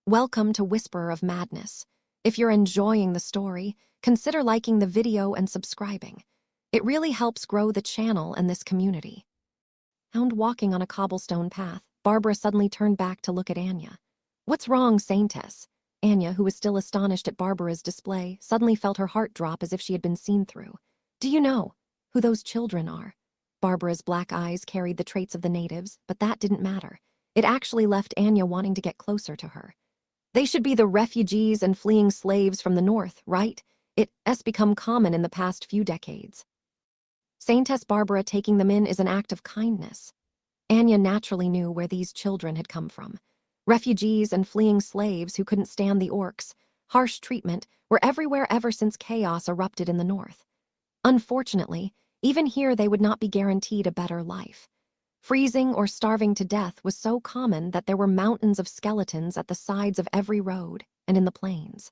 Welcome to Whisperer of Madness. If you're enjoying the story, consider liking the video and subscribing. It really helps grow the channel and this community. Found walking on a cobblestone path, Barbara suddenly turned back to look at Anya. "What's wrong, Saintess?" Anya, who was still astonished at Barbara's display, suddenly felt her heart drop as if she had been seen through. "Do you know who those children are?" Barbara's black eyes carried the traits of the natives, but that didn't matter. It actually left Anya wanting to get closer to her. "They should be the refugees and fleeing slaves from the north, right? It's become common in the past few decades." Saintess Barbara taking them in is an act of kindness. Anya naturally knew where these children had come from. Refugees and fleeing slaves who couldn't stand the orcs, harsh treatment, were everywhere ever since chaos erupted in the north. Unfortunately, even here they would not be guaranteed a better life. Freezing or starving to death was so common that there were mountains of skeletons at the sides of every road and in the plains.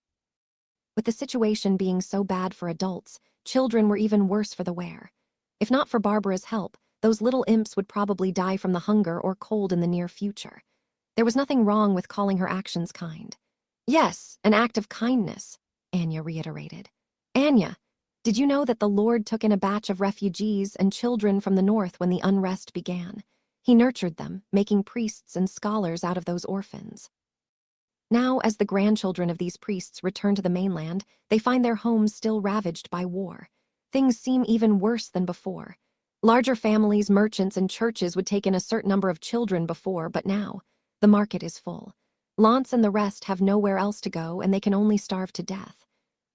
With the situation being so bad for adults, children were even worse for the wear. If not for Barbara's help, those little imps would probably die from the hunger or cold in the near future. There was nothing wrong with calling her actions kind. "Yes, an act of kindness," Anya reiterated. "Anya, did you know that the Lord took in a batch of refugees and children from the north when the unrest began? He nurtured them, making priests and scholars out of those orphans. Now, as the grandchildren of these priests return to the mainland, they find their homes still ravaged by war. Things seem even worse than before. Larger families, merchants, and churches would take in a certain number of children before, but now, the market is full. Lance and the rest have nowhere else to go, and they can only starve to death."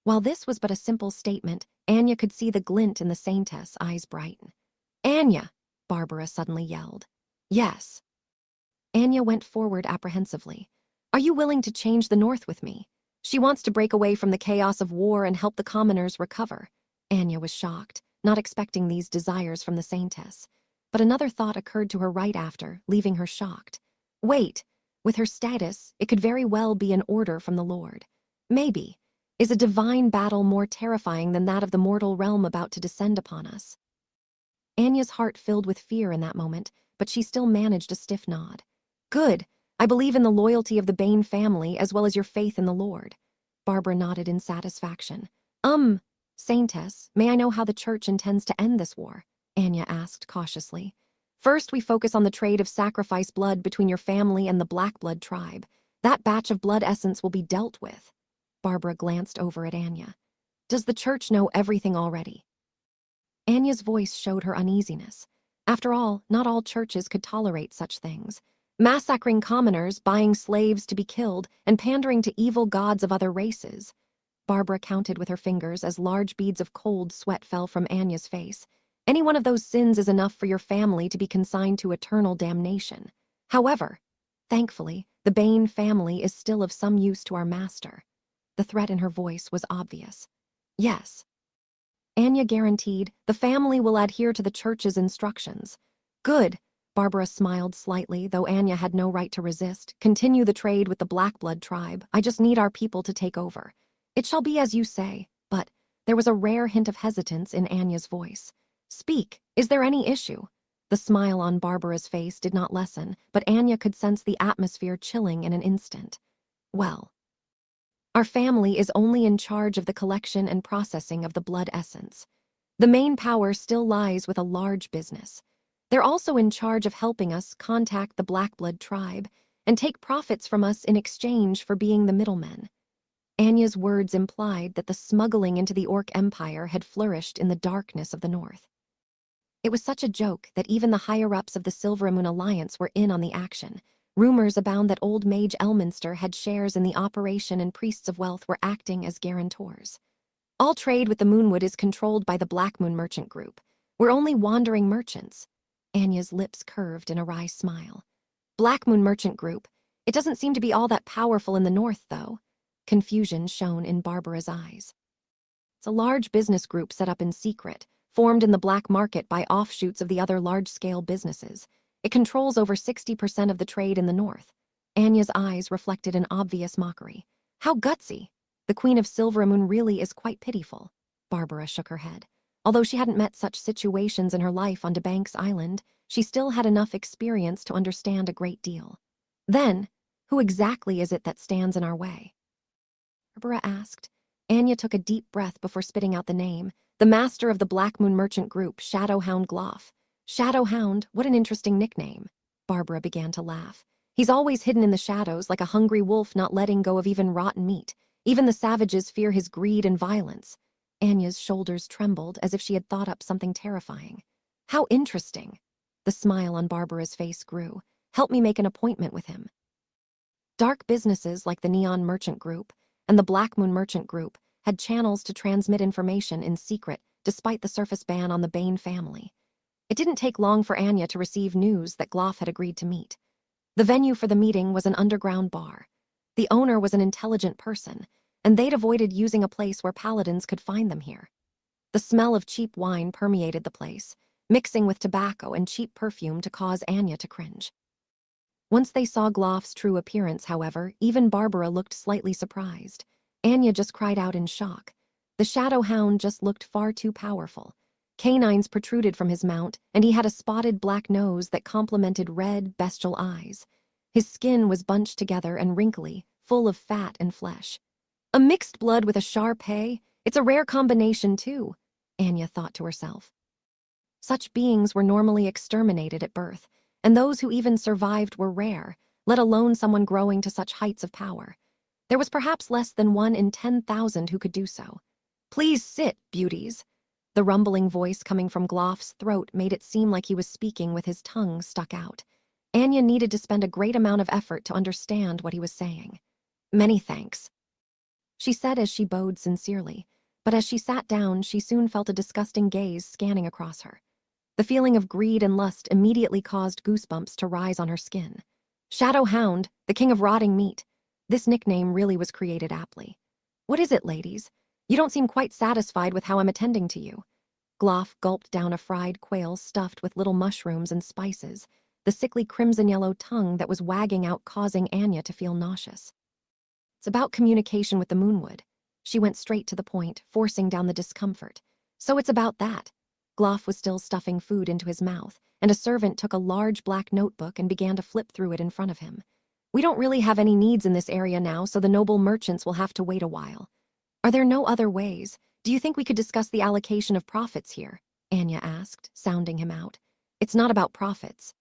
While this was but a simple statement, Anya could see the glint in the Saintess' eyes brighten. "Anya!" Barbara suddenly yelled. "Yes." Anya went forward apprehensively. "Are you willing to change the north with me? She wants to break away from the chaos of war and help the commoners recover." Anya was shocked, not expecting these desires from the Saintess. But another thought occurred to her right after, leaving her shocked. Wait, with her status, it could very well be an order from the Lord. Maybe. Is a divine battle more terrifying than that of the mortal realm about to descend upon us? Anya's heart filled with fear in that moment, but she still managed a stiff nod. "Good. I believe in the loyalty of the Bane family as well as your faith in the Lord." Barbara nodded in satisfaction. Saintess, may I know how the church intends to end this war?" Anya asked cautiously. "First, we focus on the trade of sacrifice blood between your family and the Blackblood tribe. That batch of blood essence will be dealt with." Barbara glanced over at Anya. "Does the church know everything already?" Anya's voice showed her uneasiness. After all, not all churches could tolerate such things. Massacring commoners, buying slaves to be killed, and pandering to evil gods of other races. Barbara counted with her fingers as large beads of cold sweat fell from Anya's face. "Any one of those sins is enough for your family to be consigned to eternal damnation. However, thankfully, the Bane family is still of some use to our master." The threat in her voice was obvious. "Yes." Anya guaranteed, "The family will adhere to the church's instructions." "Good." Barbara smiled slightly, though Anya had no right to resist. "Continue the trade with the Blackblood tribe. I just need our people to take over." "It shall be as you say," but there was a rare hint of hesitance in Anya's voice. "Speak, is there any issue?" The smile on Barbara's face did not lessen, but Anya could sense the atmosphere chilling in an instant. "Well, our family is only in charge of the collection and processing of the blood essence. The main power still lies with a large business. They're also in charge of helping us contact the Blackblood tribe and take profits from us in exchange for being the middlemen." Anya's words implied that the smuggling into the Orc Empire had flourished in the darkness of the north. It was such a joke that even the higher-ups of the Silveramoon Alliance were in on the action. Rumors abound that old Mage Elminster had shares in the operation and Priests of Wealth were acting as guarantors. "All trade with the Moonwood is controlled by the Black Moon Merchant Group. We're only wandering merchants." Anya's lips curved in a wry smile. "Black Moon Merchant Group. It doesn't seem to be all that powerful in the north, though." Confusion shone in Barbara's eyes. "It's a large business group set up in secret, formed in the black market by offshoots of the other large-scale businesses. It controls over 60% of the trade in the north." Anya's eyes reflected an obvious mockery. "How gutsy! The Queen of Silveramoon really is quite pitiful." Barbara shook her head. Although she hadn't met such situations in her life on DeBank's Island, she still had enough experience to understand a great deal. "Then, Who exactly is it that stands in our way? Barbara asked. Anya took a deep breath before spitting out the name. The master of the Black Moon Merchant Group, Shadowhound Gloff. Shadowhound, what an interesting nickname. Barbara began to laugh. He's always hidden in the shadows like a hungry wolf not letting go of even rotten meat. Even the savages fear his greed and violence. Anya's shoulders trembled as if she had thought up something terrifying. How interesting. The smile on Barbara's face grew. Help me make an appointment with him. Dark businesses like the Neon Merchant Group and the Black Moon Merchant Group had channels to transmit information in secret despite the surface ban on the Bane family. It didn't take long for Anya to receive news that Gloff had agreed to meet. The venue for the meeting was an underground bar. The owner was an intelligent person, and they'd avoided using a place where paladins could find them here. The smell of cheap wine permeated the place, mixing with tobacco and cheap perfume to cause Anya to cringe. Once they saw Gloff's true appearance, however, even Barbara looked slightly surprised. Anya just cried out in shock. The Shadowhound just looked far too powerful. Canines protruded from his mount, and he had a spotted black nose that complemented red, bestial eyes. His skin was bunched together and wrinkly, full of fat and flesh. A mixed blood with a Shar-Pei? It's a rare combination, too, Anya thought to herself. Such beings were normally exterminated at birth, and those who even survived were rare, let alone someone growing to such heights of power. There was perhaps less than 1 in 10,000 who could do so. Please sit, beauties. The rumbling voice coming from Gloff's throat made it seem like he was speaking with his tongue stuck out. Anya needed to spend a great amount of effort to understand what he was saying. Many thanks, she said as she bowed sincerely, but as she sat down, she soon felt a disgusting gaze scanning across her. The feeling of greed and lust immediately caused goosebumps to rise on her skin. Shadowhound, the king of rotting meat. This nickname really was created aptly. What is it, ladies? You don't seem quite satisfied with how I'm attending to you. Gloff gulped down a fried quail stuffed with little mushrooms and spices, the sickly crimson-yellow tongue that was wagging out causing Anya to feel nauseous. It's about communication with the Moonwood. She went straight to the point, forcing down the discomfort. So it's about that. Gloff was still stuffing food into his mouth, and a servant took a large black notebook and began to flip through it in front of him. We don't really have any needs in this area now, so the noble merchants will have to wait a while. Are there no other ways? Do you think we could discuss the allocation of profits here? Anya asked, sounding him out. It's not about profits.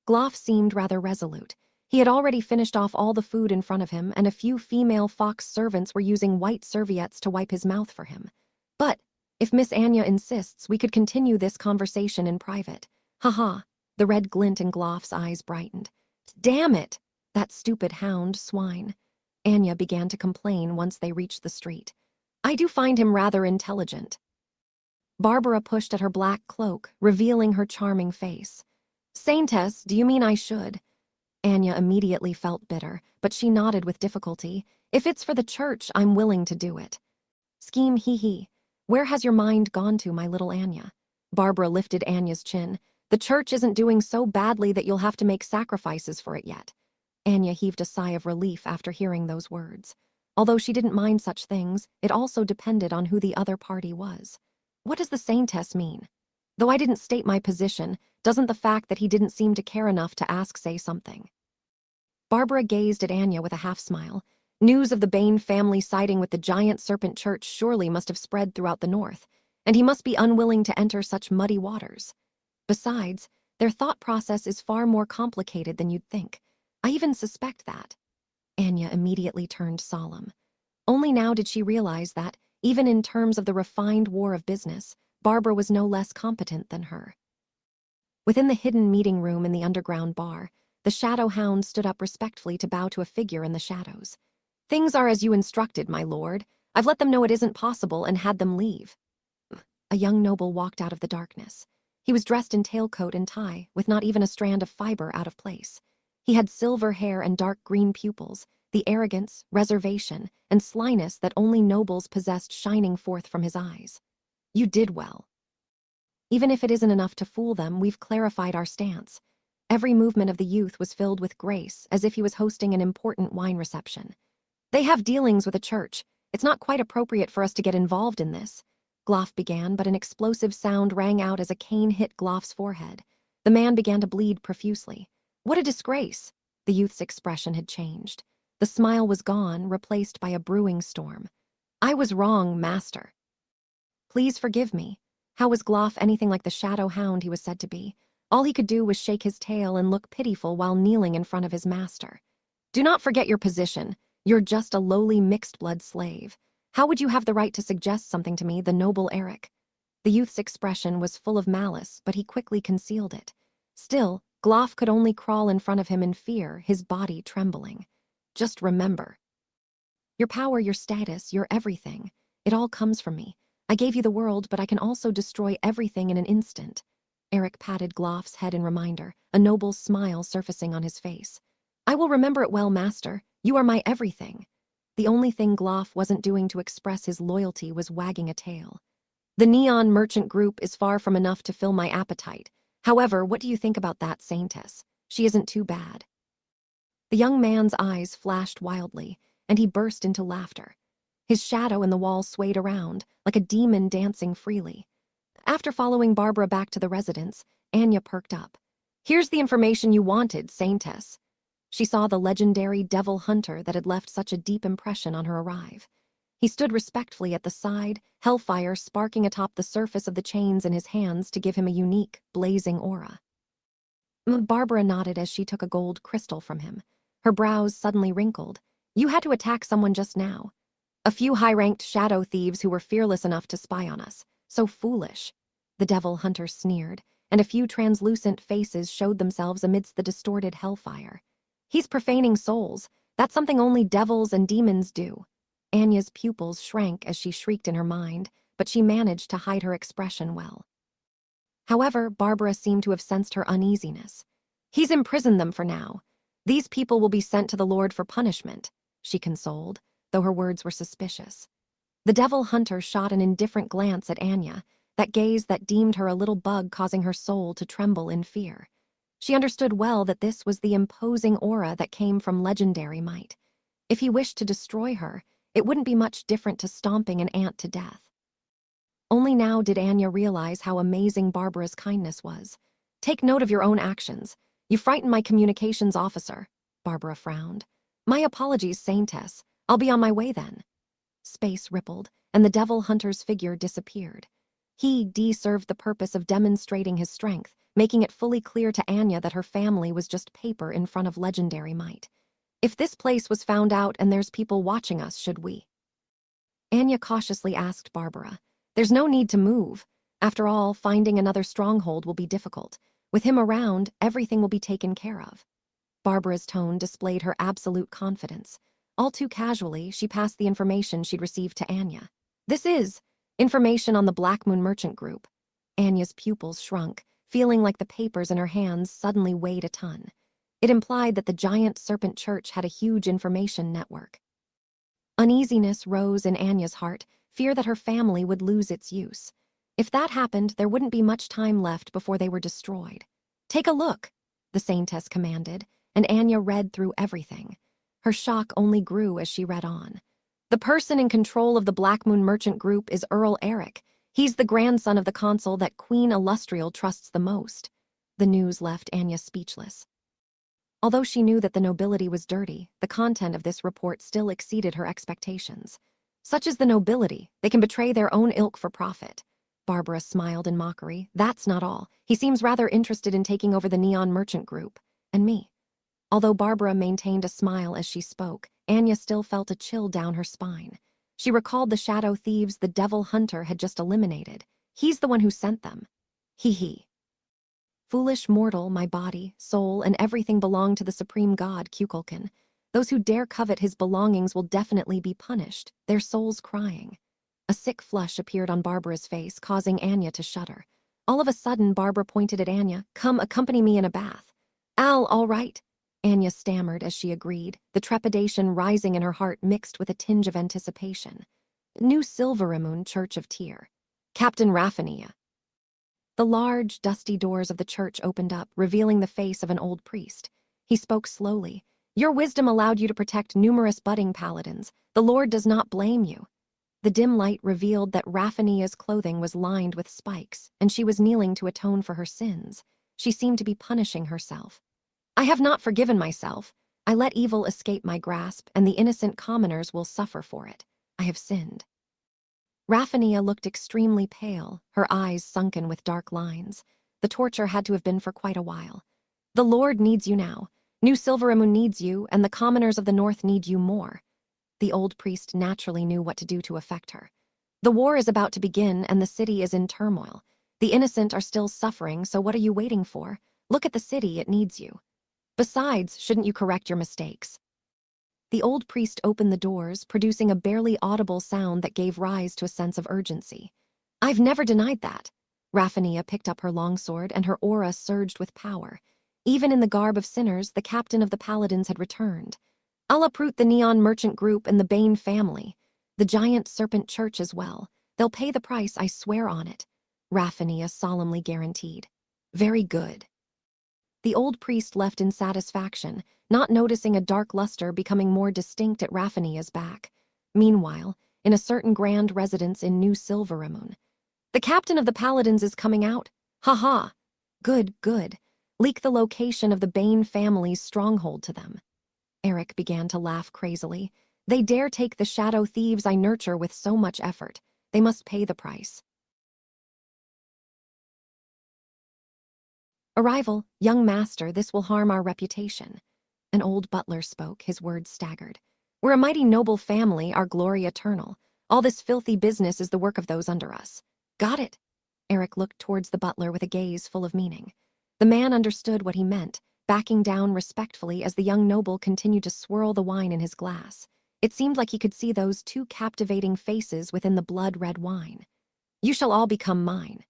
Gloff seemed rather resolute. He had already finished off all the food in front of him, and a few female fox servants were using white serviettes to wipe his mouth for him. But if Miss Anya insists, we could continue this conversation in private. Haha, the red glint in Gloff's eyes brightened. Damn it! That stupid hound swine. Anya began to complain once they reached the street. I do find him rather intelligent. Barbara pushed at her black cloak, revealing her charming face. Saintess, do you mean I should? Anya immediately felt bitter, but she nodded with difficulty. If it's for the church, I'm willing to do it. Scheme hee. Where has your mind gone to, my little Anya? Barbara lifted Anya's chin. The church isn't doing so badly that you'll have to make sacrifices for it yet. Anya heaved a sigh of relief after hearing those words. Although she didn't mind such things, it also depended on who the other party was. What does the Saintess mean? Though I didn't state my position, doesn't the fact that he didn't seem to care enough to ask say something? Barbara gazed at Anya with a half-smile. News of the Bane family siding with the giant serpent church surely must have spread throughout the north, and he must be unwilling to enter such muddy waters. Besides, their thought process is far more complicated than you'd think. I even suspect that. Anya immediately turned solemn. Only now did she realize that, even in terms of the refined war of business, Barbara was no less competent than her. Within the hidden meeting room in the underground bar, the Shadowhound stood up respectfully to bow to a figure in the shadows. Things are as you instructed, my lord. I've let them know it isn't possible and had them leave. A young noble walked out of the darkness. He was dressed in tailcoat and tie, with not even a strand of fiber out of place. He had silver hair and dark green pupils, the arrogance, reservation, and slyness that only nobles possessed shining forth from his eyes. You did well. Even if it isn't enough to fool them, we've clarified our stance. Every movement of the youth was filled with grace, as if he was hosting an important wine reception. They have dealings with a church. It's not quite appropriate for us to get involved in this. Gloff began, but an explosive sound rang out as a cane hit Gloff's forehead. The man began to bleed profusely. What a disgrace! The youth's expression had changed. The smile was gone, replaced by a brewing storm. "I was wrong, master. Please forgive me." How was Gloff anything like the shadow hound he was said to be? All he could do was shake his tail and look pitiful while kneeling in front of his master. "Do not forget your position. You're just a lowly mixed-blood slave. How would you have the right to suggest something to me, the noble Eric?" The youth's expression was full of malice, but he quickly concealed it. Still, Gloff could only crawl in front of him in fear, his body trembling. "Just remember. Your power, your status, your everything. It all comes from me. I gave you the world, but I can also destroy everything in an instant." Eric patted Gloff's head in reminder, a noble smile surfacing on his face. "I will remember it well, master. You are my everything." The only thing Gloff wasn't doing to express his loyalty was wagging a tail. "The Neon Merchant Group is far from enough to fill my appetite. However, what do you think about that saintess? She isn't too bad." The young man's eyes flashed wildly, and he burst into laughter. His shadow in the wall swayed around, like a demon dancing freely. After following Barbara back to the residence, Anya perked up. "Here's the information you wanted, saintess." She saw the legendary devil hunter that had left such a deep impression on her arrive. He stood respectfully at the side, hellfire sparking atop the surface of the chains in his hands to give him a unique, blazing aura. Barbara nodded as she took a gold crystal from him. Her brows suddenly wrinkled. "You had to attack someone just now. A few high-ranked shadow thieves who were fearless enough to spy on us. So foolish." The devil hunter sneered, and a few translucent faces showed themselves amidst the distorted hellfire. "He's profaning souls. That's something only devils and demons do." Anya's pupils shrank as she shrieked in her mind, but she managed to hide her expression well. However, Barbara seemed to have sensed her uneasiness. "He's imprisoned them for now. These people will be sent to the Lord for punishment," she consoled, though her words were suspicious. The devil hunter shot an indifferent glance at Anya, that gaze that deemed her a little bug causing her soul to tremble in fear. She understood well that this was the imposing aura that came from legendary might. If he wished to destroy her, it wouldn't be much different to stomping an ant to death. Only now did Anya realize how amazing Barbara's kindness was. "Take note of your own actions. You frightened my communications officer." Barbara frowned. "My apologies, saintess. I'll be on my way then." Space rippled, and the devil hunter's figure disappeared. He served the purpose of demonstrating his strength, making it fully clear to Anya that her family was just paper in front of legendary might. "If this place was found out and there's people watching us, should we?" Anya cautiously asked Barbara. "There's no need to move. After all, finding another stronghold will be difficult. With him around, everything will be taken care of." Barbara's tone displayed her absolute confidence. All too casually, she passed the information she'd received to Anya. "This is information on the Black Moon Merchant Group." Anya's pupils shrunk, feeling like the papers in her hands suddenly weighed a ton. It implied that the giant serpent church had a huge information network. Uneasiness rose in Anya's heart, fear that her family would lose its use. If that happened, there wouldn't be much time left before they were destroyed. "Take a look," the saintess commanded, and Anya read through everything. Her shock only grew as she read on. "The person in control of the Black Moon Merchant Group is Earl Eric. He's the grandson of the consul that Queen Illustrial trusts the most." The news left Anya speechless. Although she knew that the nobility was dirty, the content of this report still exceeded her expectations. "Such is the nobility, they can betray their own ilk for profit." Barbara smiled in mockery. "That's not all. He seems rather interested in taking over the Neon Merchant Group. And me." Although Barbara maintained a smile as she spoke, Anya still felt a chill down her spine. She recalled the shadow thieves the devil hunter had just eliminated. He's the one who sent them. He. "Foolish mortal, my body, soul, and everything belong to the supreme god, Kukulkan. Those who dare covet his belongings will definitely be punished, their souls crying." A sick flush appeared on Barbara's face, causing Anya to shudder. All of a sudden, Barbara pointed at Anya. "Come, accompany me in a bath." "Al, all right," Anya stammered as she agreed, the trepidation rising in her heart mixed with a tinge of anticipation. New Silverimoon Church of Tyr. Captain Raffania. The large, dusty doors of the church opened up, revealing the face of an old priest. He spoke slowly. "Your wisdom allowed you to protect numerous budding paladins. The Lord does not blame you." The dim light revealed that Raffania's clothing was lined with spikes, and she was kneeling to atone for her sins. She seemed to be punishing herself. I have not forgiven myself. I let evil escape my grasp, and the innocent commoners will suffer for it. I have sinned. Raphania looked extremely pale, her eyes sunken with dark lines. The torture had to have been for quite a while. The Lord needs you now. New Silveramoon needs you, and the commoners of the North need you more. The old priest naturally knew what to do to affect her. The war is about to begin, and the city is in turmoil. The innocent are still suffering, so what are you waiting for? Look at the city, it needs you. Besides, shouldn't you correct your mistakes? The old priest opened the doors, producing a barely audible sound that gave rise to a sense of urgency. I've never denied that. Raphania picked up her longsword, and her aura surged with power. Even in the garb of sinners, the captain of the paladins had returned. I'll uproot the Neon Merchant Group and the Bane family. The giant serpent church as well. They'll pay the price, I swear on it. Raphania solemnly guaranteed. Very good. The old priest left in satisfaction, not noticing a dark luster becoming more distinct at Raphania's back. Meanwhile, in a certain grand residence in New Silveramoon, the captain of the paladins is coming out. Ha ha. Good, good. Leak the location of the Bane family's stronghold to them. Eric began to laugh crazily. They dare take the shadow thieves I nurture with so much effort. They must pay the price. Arrival, young master, this will harm our reputation. An old butler spoke, his words staggered. We're a mighty noble family, our glory eternal. All this filthy business is the work of those under us. Got it? Eric looked towards the butler with a gaze full of meaning. The man understood what he meant, backing down respectfully as the young noble continued to swirl the wine in his glass. It seemed like he could see those two captivating faces within the blood-red wine. You shall all become mine.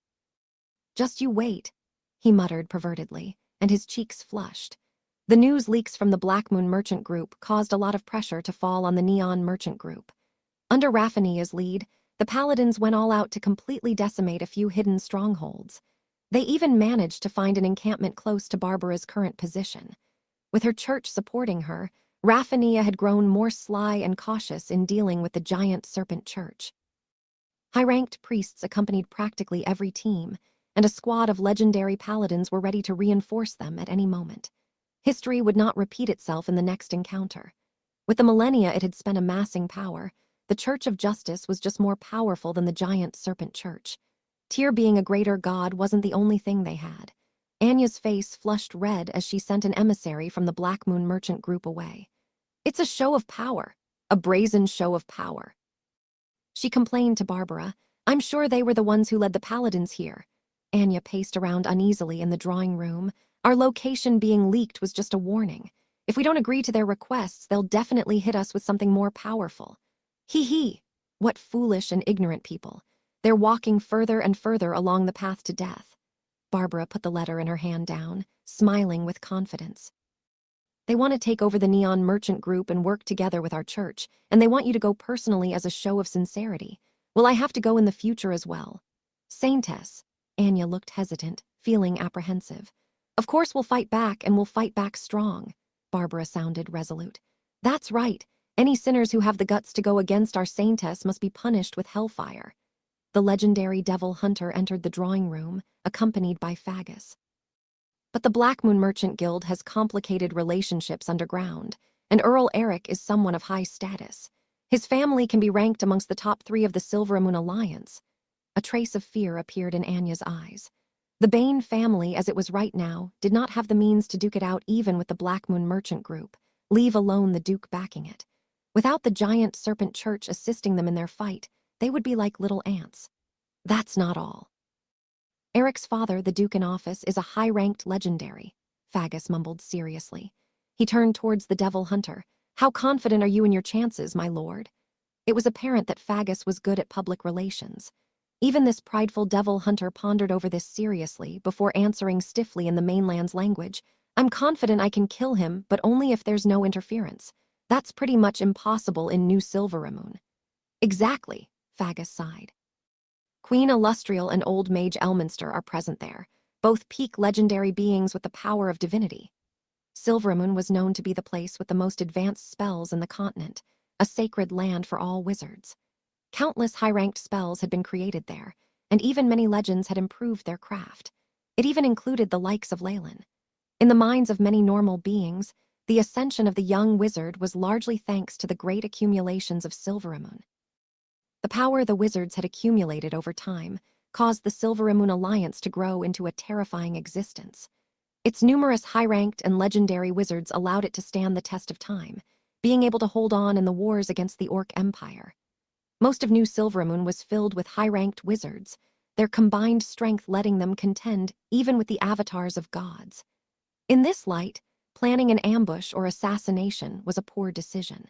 Just you wait, he muttered pervertedly, and his cheeks flushed. The news leaks from the Black Moon Merchant Group caused a lot of pressure to fall on the Neon Merchant Group. Under Raphania's lead, the paladins went all out to completely decimate a few hidden strongholds. They even managed to find an encampment close to Barbara's current position. With her church supporting her, Raphania had grown more sly and cautious in dealing with the giant serpent church. High-ranked priests accompanied practically every team, and a squad of legendary paladins were ready to reinforce them at any moment. History would not repeat itself in the next encounter. With the millennia it had spent amassing power, the Church of Justice was just more powerful than the giant serpent church. Tyr being a greater god wasn't the only thing they had. Anya's face flushed red as she sent an emissary from the Black Moon Merchant Group away. It's a show of power, a brazen show of power. She complained to Barbara, I'm sure they were the ones who led the paladins here. Anya paced around uneasily in the drawing room. Our location being leaked was just a warning. If we don't agree to their requests, they'll definitely hit us with something more powerful. Hee hee. What foolish and ignorant people. They're walking further and further along the path to death. Barbara put the letter in her hand down, smiling with confidence. They want to take over the Neon Merchant Group and work together with our church, and they want you to go personally as a show of sincerity. Will I have to go in the future as well? Saintess. Anya looked hesitant, feeling apprehensive. Of course we'll fight back, and we'll fight back strong. Barbara sounded resolute. That's right. Any sinners who have the guts to go against our saintess must be punished with hellfire. The legendary devil hunter entered the drawing room, accompanied by Magus. But the Black Moon Merchant Guild has complicated relationships underground, and Earl Eric is someone of high status. His family can be ranked amongst the top 3 of the Silveramoon Alliance. A trace of fear appeared in Anya's eyes. The Bane family, as it was right now, did not have the means to duke it out even with the Black Moon Merchant Group, leave alone the Duke backing it. Without the giant serpent church assisting them in their fight, they would be like little ants. That's not all. Eric's father, the Duke in office, is a high-ranked legendary, Magus mumbled seriously. He turned towards the devil hunter. How confident are you in your chances, my lord? It was apparent that Magus was good at public relations. Even this prideful devil hunter pondered over this seriously before answering stiffly in the mainland's language. I'm confident I can kill him, but only if there's no interference. That's pretty much impossible in New Silveramoon. Exactly, Magus sighed. Queen Illustrial and Old Mage Elminster are present there, both peak legendary beings with the power of divinity. Silveramoon was known to be the place with the most advanced spells in the continent, a sacred land for all wizards. Countless high-ranked spells had been created there, and even many legends had improved their craft. It even included the likes of Leyland. In the minds of many normal beings, the ascension of the young wizard was largely thanks to the great accumulations of Silveramoon. The power the wizards had accumulated over time caused the Silveramoon alliance to grow into a terrifying existence. Its numerous high-ranked and legendary wizards allowed it to stand the test of time, being able to hold on in the wars against the Orc Empire. Most of New Silveramoon was filled with high-ranked wizards, their combined strength letting them contend even with the avatars of gods. In this light, planning an ambush or assassination was a poor decision.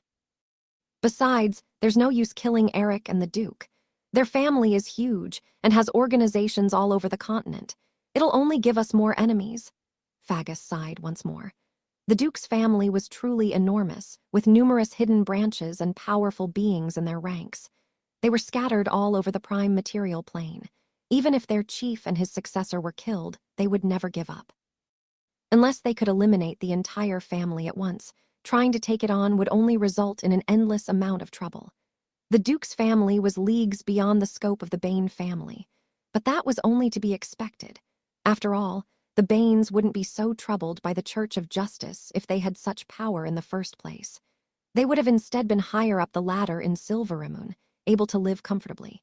Besides, there's no use killing Eric and the Duke. Their family is huge and has organizations all over the continent. It'll only give us more enemies. Fagus sighed once more. The Duke's family was truly enormous, with numerous hidden branches and powerful beings in their ranks. They were scattered all over the prime material plane. Even if their chief and his successor were killed, they would never give up. Unless they could eliminate the entire family at once, trying to take it on would only result in an endless amount of trouble. The Duke's family was leagues beyond the scope of the Bane family, but that was only to be expected. After all, the Banes wouldn't be so troubled by the Church of Justice if they had such power in the first place. They would have instead been higher up the ladder in Silveramoon, able to live comfortably.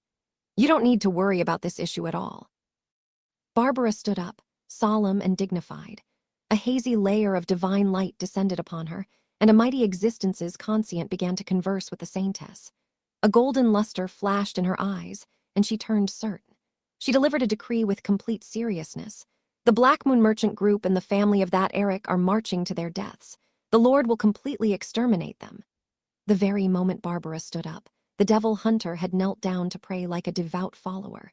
You don't need to worry about this issue at all. Barbara stood up, solemn and dignified. A hazy layer of divine light descended upon her, and a mighty existence's conscient began to converse with the saintess. A golden luster flashed in her eyes, and she turned certain. She delivered a decree with complete seriousness. The Black Moon Merchant Group and the family of that Eric are marching to their deaths. The Lord will completely exterminate them. The very moment Barbara stood up, the devil hunter had knelt down to pray like a devout follower.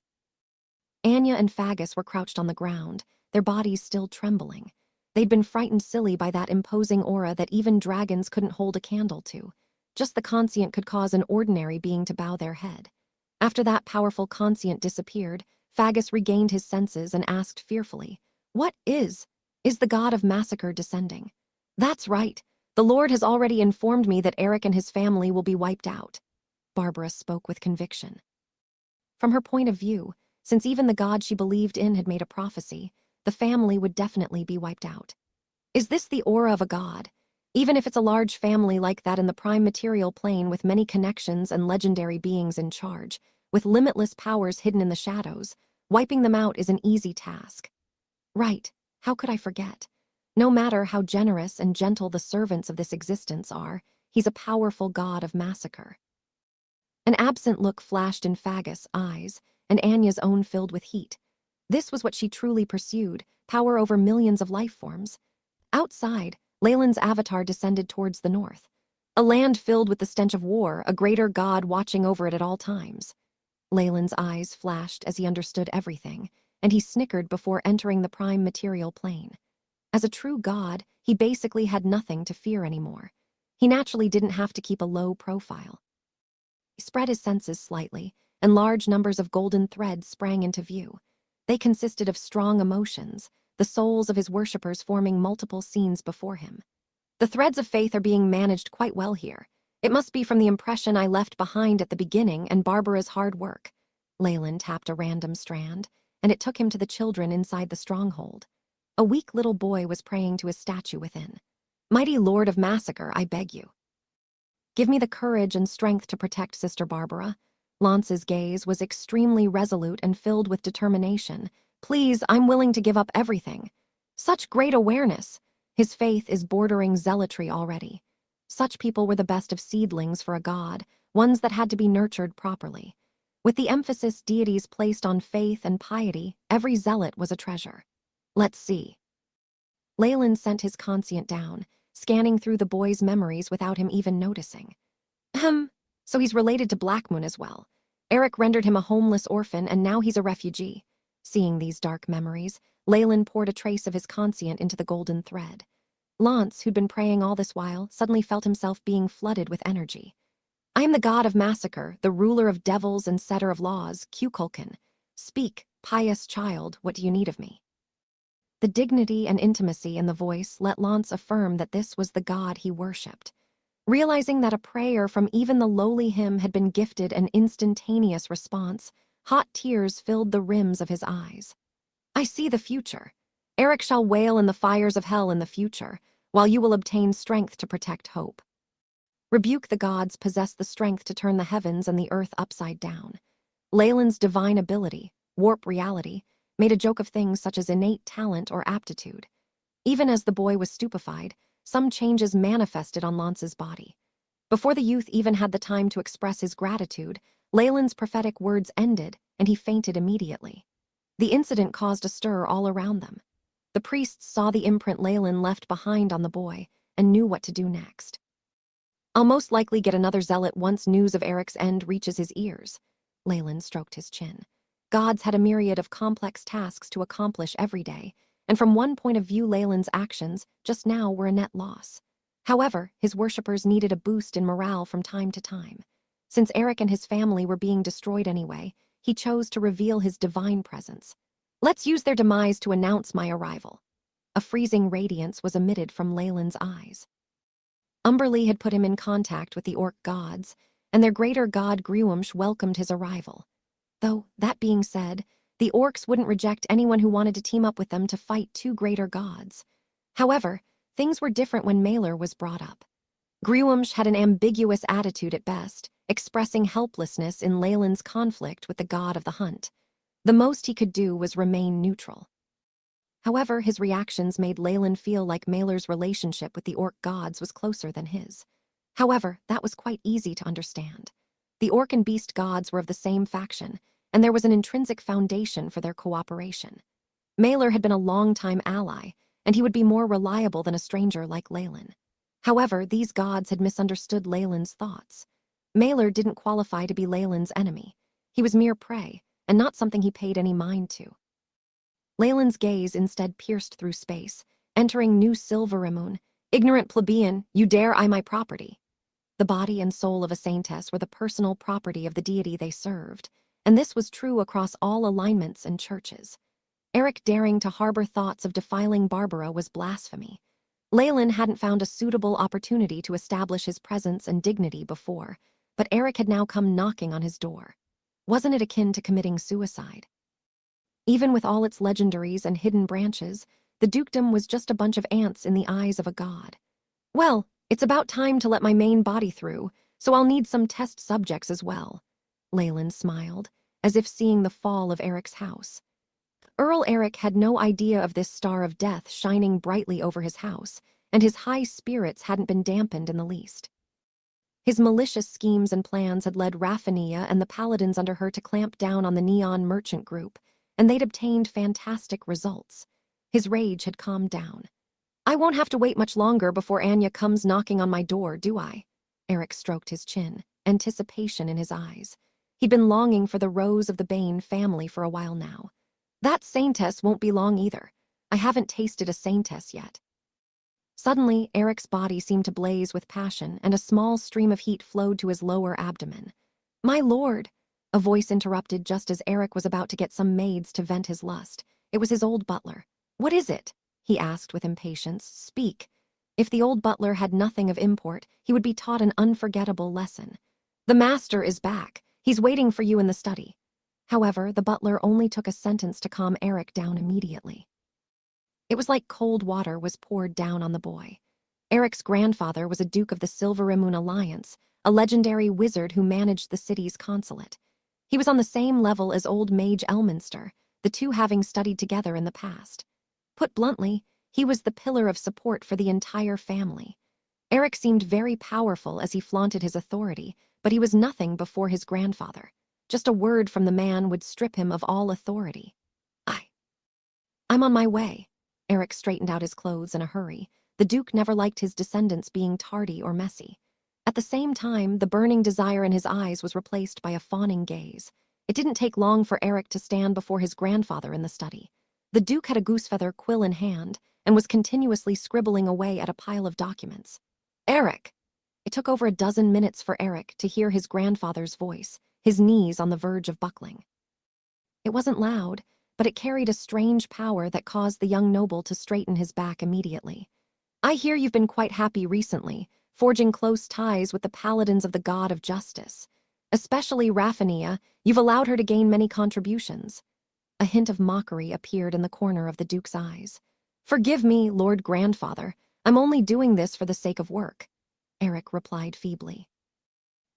Anya and Fagus were crouched on the ground, their bodies still trembling. They'd been frightened silly by that imposing aura that even dragons couldn't hold a candle to. Just the conscient could cause an ordinary being to bow their head. After that powerful conscient disappeared, Fagus regained his senses and asked fearfully, "What is the god of massacre descending?" "That's right. The Lord has already informed me that Eric and his family will be wiped out." Barbara spoke with conviction. From her point of view, since even the god she believed in had made a prophecy, the family would definitely be wiped out. Is this the aura of a god? Even if it's a large family like that in the prime material plane with many connections and legendary beings in charge, with limitless powers hidden in the shadows, wiping them out is an easy task. Right, how could I forget? No matter how generous and gentle the servants of this existence are, he's a powerful god of massacre. An absent look flashed in Fagus' eyes, and Anya's own filled with heat. This was what she truly pursued, power over millions of life forms. Outside, Leyland's avatar descended towards the north. A land filled with the stench of war, a greater god watching over it at all times. Leyland's eyes flashed as he understood everything, and he snickered before entering the prime material plane. As a true god, he basically had nothing to fear anymore. He naturally didn't have to keep a low profile. He spread his senses slightly, and large numbers of golden threads sprang into view. They consisted of strong emotions, the souls of his worshippers forming multiple scenes before him. The threads of faith are being managed quite well here. It must be from the impression I left behind at the beginning and Barbara's hard work. Leyland tapped a random strand, and it took him to the children inside the stronghold. A weak little boy was praying to his statue within. "Mighty Lord of Massacre, I beg you. Give me the courage and strength to protect Sister Barbara." Lance's gaze was extremely resolute and filled with determination. "Please, I'm willing to give up everything." Such great awareness. His faith is bordering zealotry already. Such people were the best of seedlings for a god, ones that had to be nurtured properly. With the emphasis deities placed on faith and piety, every zealot was a treasure. Let's see. Leyland sent his conscient down, scanning through the boy's memories without him even noticing. So he's related to Black Moon as well. Eric rendered him a homeless orphan, and now he's a refugee. Seeing these dark memories, Leyland poured a trace of his conscient into the golden thread. Lance, who'd been praying all this while, suddenly felt himself being flooded with energy. "I am the god of massacre, the ruler of devils and setter of laws, Kukulkan. Speak, pious child, what do you need of me?" The dignity and intimacy in the voice let Lance affirm that this was the god he worshipped. Realizing that a prayer from even the lowly him had been gifted an instantaneous response, hot tears filled the rims of his eyes. "I see the future. Eric shall wail in the fires of hell in the future, while you will obtain strength to protect hope. Rebuke the gods possess the strength to turn the heavens and the earth upside down. Leyland's divine ability, warp reality, made a joke of things such as innate talent or aptitude. Even as the boy was stupefied, some changes manifested on Lance's body. Before the youth even had the time to express his gratitude, Leyland's prophetic words ended, and he fainted immediately. The incident caused a stir all around them. The priests saw the imprint Leyland left behind on the boy and knew what to do next. I'll most likely get another zealot once news of Eric's end reaches his ears. Leyland stroked his chin. Gods had a myriad of complex tasks to accomplish every day, and from one point of view Leyland's actions just now were a net loss. However, his worshippers needed a boost in morale from time to time. Since Eric and his family were being destroyed anyway, he chose to reveal his divine presence. Let's use their demise to announce my arrival. A freezing radiance was emitted from Leyland's eyes. Umberlee had put him in contact with the orc gods, and their greater god Gruumsh welcomed his arrival. Though, that being said, the orcs wouldn't reject anyone who wanted to team up with them to fight two greater gods. However, things were different when Malor was brought up. Gruumsh had an ambiguous attitude at best, expressing helplessness in Leyland's conflict with the god of the hunt. The most he could do was remain neutral. However, his reactions made Leyland feel like Malor's relationship with the orc gods was closer than his. However, that was quite easy to understand. The orc and beast gods were of the same faction, and there was an intrinsic foundation for their cooperation. Malor had been a long-time ally, and he would be more reliable than a stranger like Leyland. However, these gods had misunderstood Leyland's thoughts. Malor didn't qualify to be Leyland's enemy. He was mere prey, and not something he paid any mind to. Leyland's gaze instead pierced through space, entering New Silverimun. Ignorant plebeian, you dare eye my property. The body and soul of a saintess were the personal property of the deity they served, and this was true across all alignments and churches. Eric daring to harbor thoughts of defiling Barbara was blasphemy. Leyland hadn't found a suitable opportunity to establish his presence and dignity before, but Eric had now come knocking on his door. Wasn't it akin to committing suicide? Even with all its legendaries and hidden branches, the dukedom was just a bunch of ants in the eyes of a god. Well, it's about time to let my main body through, so I'll need some test subjects as well. Leyland smiled, as if seeing the fall of Eric's house. Earl Eric had no idea of this star of death shining brightly over his house, and his high spirits hadn't been dampened in the least. His malicious schemes and plans had led Raffania and the paladins under her to clamp down on the Neon Merchant Group, and they'd obtained fantastic results. His rage had calmed down. I won't have to wait much longer before Anya comes knocking on my door, do I? Eric stroked his chin, anticipation in his eyes. He'd been longing for the Rose of the Bane family for a while now. That saintess won't be long either. I haven't tasted a saintess yet. Suddenly, Eric's body seemed to blaze with passion, and a small stream of heat flowed to his lower abdomen. My lord! A voice interrupted just as Eric was about to get some maids to vent his lust. It was his old butler. What is it? He asked with impatience. Speak. If the old butler had nothing of import, he would be taught an unforgettable lesson. The master is back. He's waiting for you in the study. However, the butler only took a sentence to calm Eric down immediately. It was like cold water was poured down on the boy. Eric's grandfather was a Duke of the Silverimun Alliance, a legendary wizard who managed the city's consulate. He was on the same level as old Mage Elminster, the two having studied together in the past. Put bluntly, he was the pillar of support for the entire family. Eric seemed very powerful as he flaunted his authority, but he was nothing before his grandfather. Just a word from the man would strip him of all authority. I'm on my way. Eric straightened out his clothes in a hurry. The Duke never liked his descendants being tardy or messy. At the same time, the burning desire in his eyes was replaced by a fawning gaze. It didn't take long for Eric to stand before his grandfather in the study. The Duke had a goosefeather quill in hand and was continuously scribbling away at a pile of documents. Eric! It took over a dozen minutes for Eric to hear his grandfather's voice, his knees on the verge of buckling. It wasn't loud, but it carried a strange power that caused the young noble to straighten his back immediately. I hear you've been quite happy recently, forging close ties with the paladins of the God of Justice. Especially Raffania, you've allowed her to gain many contributions. A hint of mockery appeared in the corner of the Duke's eyes. "Forgive me, Lord Grandfather. I'm only doing this for the sake of work," Eric replied feebly.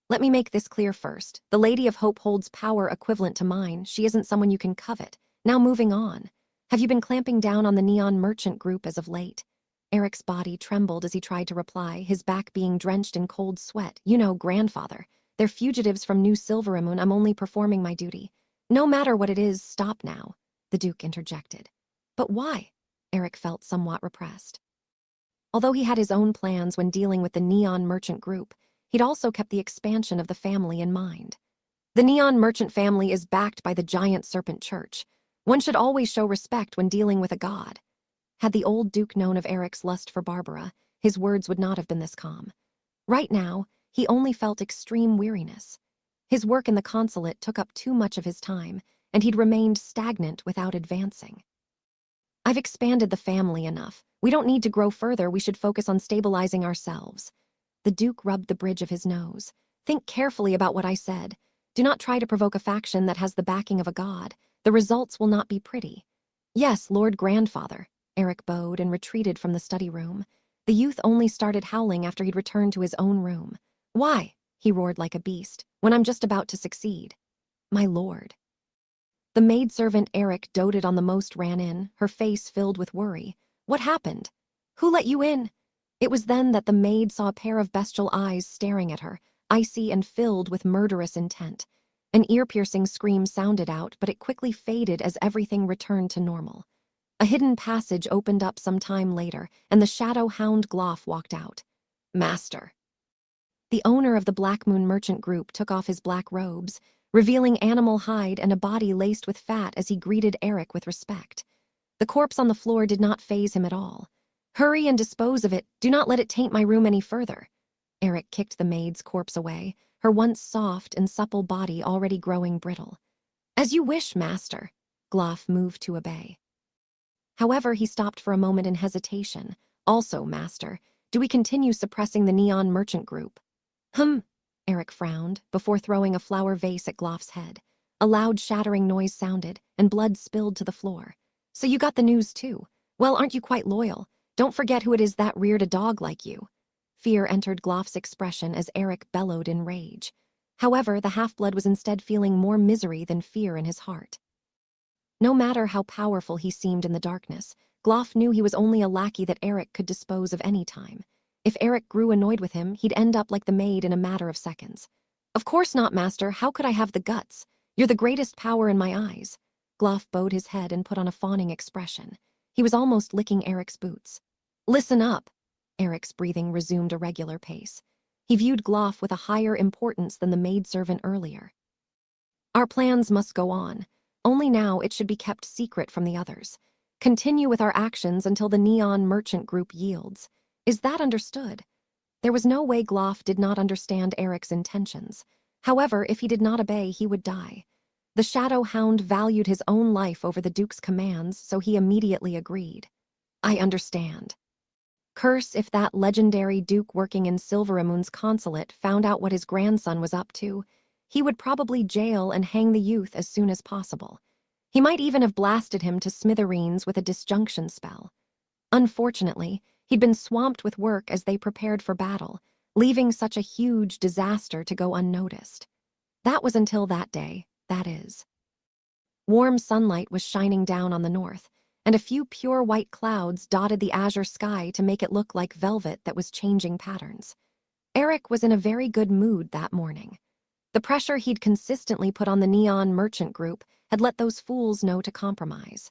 "Let me make this clear first. The Lady of Hope holds power equivalent to mine. She isn't someone you can covet. Now moving on. Have you been clamping down on the Neon Merchant Group as of late?" Eric's body trembled as he tried to reply, his back being drenched in cold sweat. "You know, Grandfather. They're fugitives from New Silveramoon. I'm only performing my duty." "No matter what it is, stop now," the Duke interjected. "But why?" Eric felt somewhat repressed. Although he had his own plans when dealing with the Neon Merchant Group, he'd also kept the expansion of the family in mind. The Neon Merchant family is backed by the giant Serpent Church. One should always show respect when dealing with a god. Had the old Duke known of Eric's lust for Barbara, his words would not have been this calm. Right now, he only felt extreme weariness. His work in the consulate took up too much of his time, and he'd remained stagnant without advancing. "I've expanded the family enough. We don't need to grow further. We should focus on stabilizing ourselves." The Duke rubbed the bridge of his nose. "Think carefully about what I said. Do not try to provoke a faction that has the backing of a god. The results will not be pretty." "Yes, Lord Grandfather." Eric bowed and retreated from the study room. The youth only started howling after he'd returned to his own room. "Why?" he roared like a beast, "when I'm just about to succeed." "My lord." The maidservant Eric doted on the most ran in, her face filled with worry. "What happened? Who let you in?" It was then that the maid saw a pair of bestial eyes staring at her, icy and filled with murderous intent. An ear-piercing scream sounded out, but it quickly faded as everything returned to normal. A hidden passage opened up some time later, and the shadow hound Gloff walked out. "Master." The owner of the Black Moon Merchant Group took off his black robes, revealing animal hide and a body laced with fat as he greeted Eric with respect. The corpse on the floor did not faze him at all. "Hurry and dispose of it. Do not let it taint my room any further." Eric kicked the maid's corpse away, her once soft and supple body already growing brittle. "As you wish, master." Gloff moved to obey. However, he stopped for a moment in hesitation. "Also, master, do we continue suppressing the Neon Merchant Group?" Eric frowned, before throwing a flower vase at Gloff's head. A loud shattering noise sounded, and blood spilled to the floor. "So you got the news too? Well, aren't you quite loyal? Don't forget who it is that reared a dog like you." Fear entered Gloff's expression as Eric bellowed in rage. However, the half-blood was instead feeling more misery than fear in his heart. No matter how powerful he seemed in the darkness, Gloff knew he was only a lackey that Eric could dispose of any time. If Eric grew annoyed with him, he'd end up like the maid in a matter of seconds. "Of course not, master. How could I have the guts? You're the greatest power in my eyes." Gloff bowed his head and put on a fawning expression. He was almost licking Eric's boots. "Listen up." Eric's breathing resumed a regular pace. He viewed Gloff with a higher importance than the maidservant earlier. "Our plans must go on. Only now it should be kept secret from the others. Continue with our actions until the Neon Merchant Group yields. Is that understood?" There was no way Gloff did not understand Eric's intentions. However, if he did not obey, he would die. The Shadow Hound valued his own life over the Duke's commands, so he immediately agreed. "I understand." Curse if that legendary Duke working in Silveramoon's consulate found out what his grandson was up to. He would probably jail and hang the youth as soon as possible. He might even have blasted him to smithereens with a disjunction spell. Unfortunately, he'd been swamped with work as they prepared for battle, leaving such a huge disaster to go unnoticed. That was until that day, that is. Warm sunlight was shining down on the north, and a few pure white clouds dotted the azure sky to make it look like velvet that was changing patterns. Eric was in a very good mood that morning. The pressure he'd consistently put on the Neon Merchant Group had let those fools know to compromise.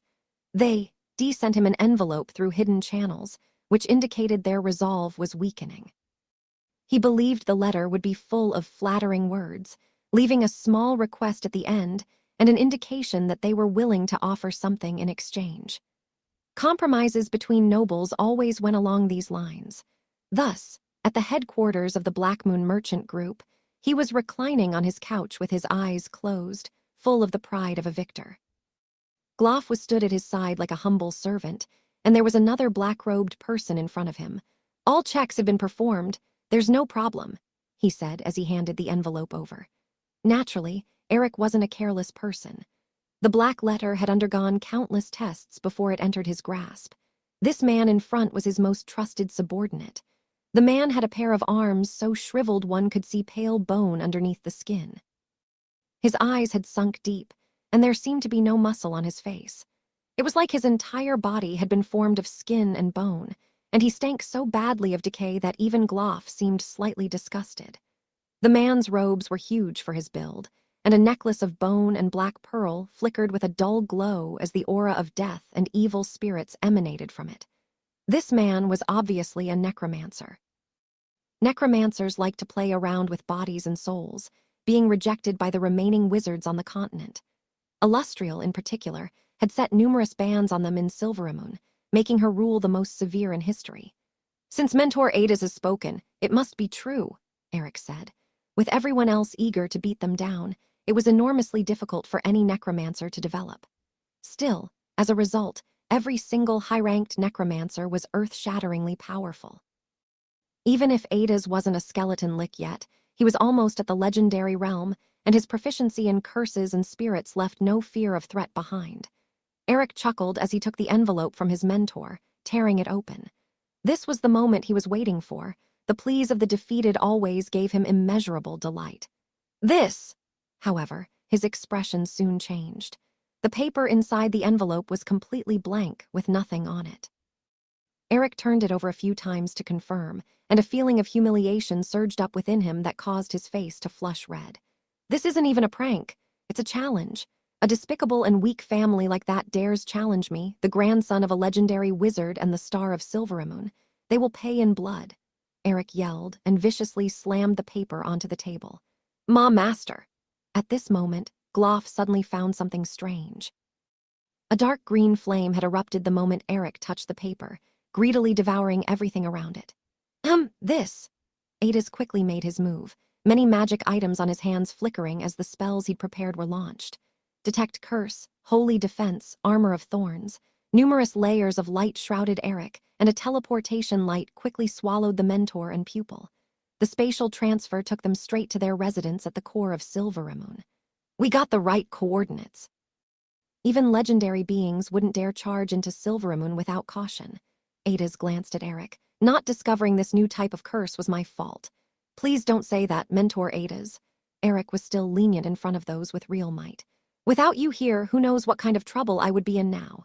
They sent him an envelope through hidden channels, which indicated their resolve was weakening. He believed the letter would be full of flattering words, leaving a small request at the end and an indication that they were willing to offer something in exchange. Compromises between nobles always went along these lines. Thus, at the headquarters of the Black Moon Merchant Group, he was reclining on his couch with his eyes closed, full of the pride of a victor. Gloff was stood at his side like a humble servant, and there was another black-robed person in front of him. "All checks have been performed. There's no problem," he said as he handed the envelope over. Naturally, Eric wasn't a careless person. The black letter had undergone countless tests before it entered his grasp. This man in front was his most trusted subordinate. The man had a pair of arms so shriveled one could see pale bone underneath the skin. His eyes had sunk deep, and there seemed to be no muscle on his face. It was like his entire body had been formed of skin and bone, and he stank so badly of decay that even Gloff seemed slightly disgusted. The man's robes were huge for his build, and a necklace of bone and black pearl flickered with a dull glow as the aura of death and evil spirits emanated from it. This man was obviously a necromancer. Necromancers like to play around with bodies and souls, being rejected by the remaining wizards on the continent. Illustrial, in particular, had set numerous bans on them in Silveramoon, making her rule the most severe in history. "Since Mentor Ades has spoken, it must be true," Eric said. With everyone else eager to beat them down, it was enormously difficult for any necromancer to develop. Still, as a result, every single high-ranked necromancer was earth-shatteringly powerful. Even if Ades wasn't a skeleton lick yet, he was almost at the legendary realm, and his proficiency in curses and spirits left no fear of threat behind. Eric chuckled as he took the envelope from his mentor, tearing it open. This was the moment he was waiting for. The pleas of the defeated always gave him immeasurable delight. This, however, his expression soon changed. The paper inside the envelope was completely blank, with nothing on it. Eric turned it over a few times to confirm, and a feeling of humiliation surged up within him that caused his face to flush red. This isn't even a prank. It's a challenge. A despicable and weak family like that dares challenge me, the grandson of a legendary wizard and the star of Silveramoon. They will pay in blood, Eric yelled and viciously slammed the paper onto the table. "Ma Master!" At this moment, Gloff suddenly found something strange. A dark green flame had erupted the moment Eric touched the paper, greedily devouring everything around it. This. Ades quickly made his move, many magic items on his hands flickering as the spells he'd prepared were launched. Detect Curse, Holy Defense, Armor of Thorns. Numerous layers of light shrouded Eric, and a teleportation light quickly swallowed the mentor and pupil. The spatial transfer took them straight to their residence at the core of Silveramoon. "We got the right coordinates." Even legendary beings wouldn't dare charge into Silveramoon without caution. Ades glanced at Eric. "Not discovering this new type of curse was my fault. Please don't say that, Mentor Ades." Eric was still lenient in front of those with real might. "Without you here, who knows what kind of trouble I would be in now."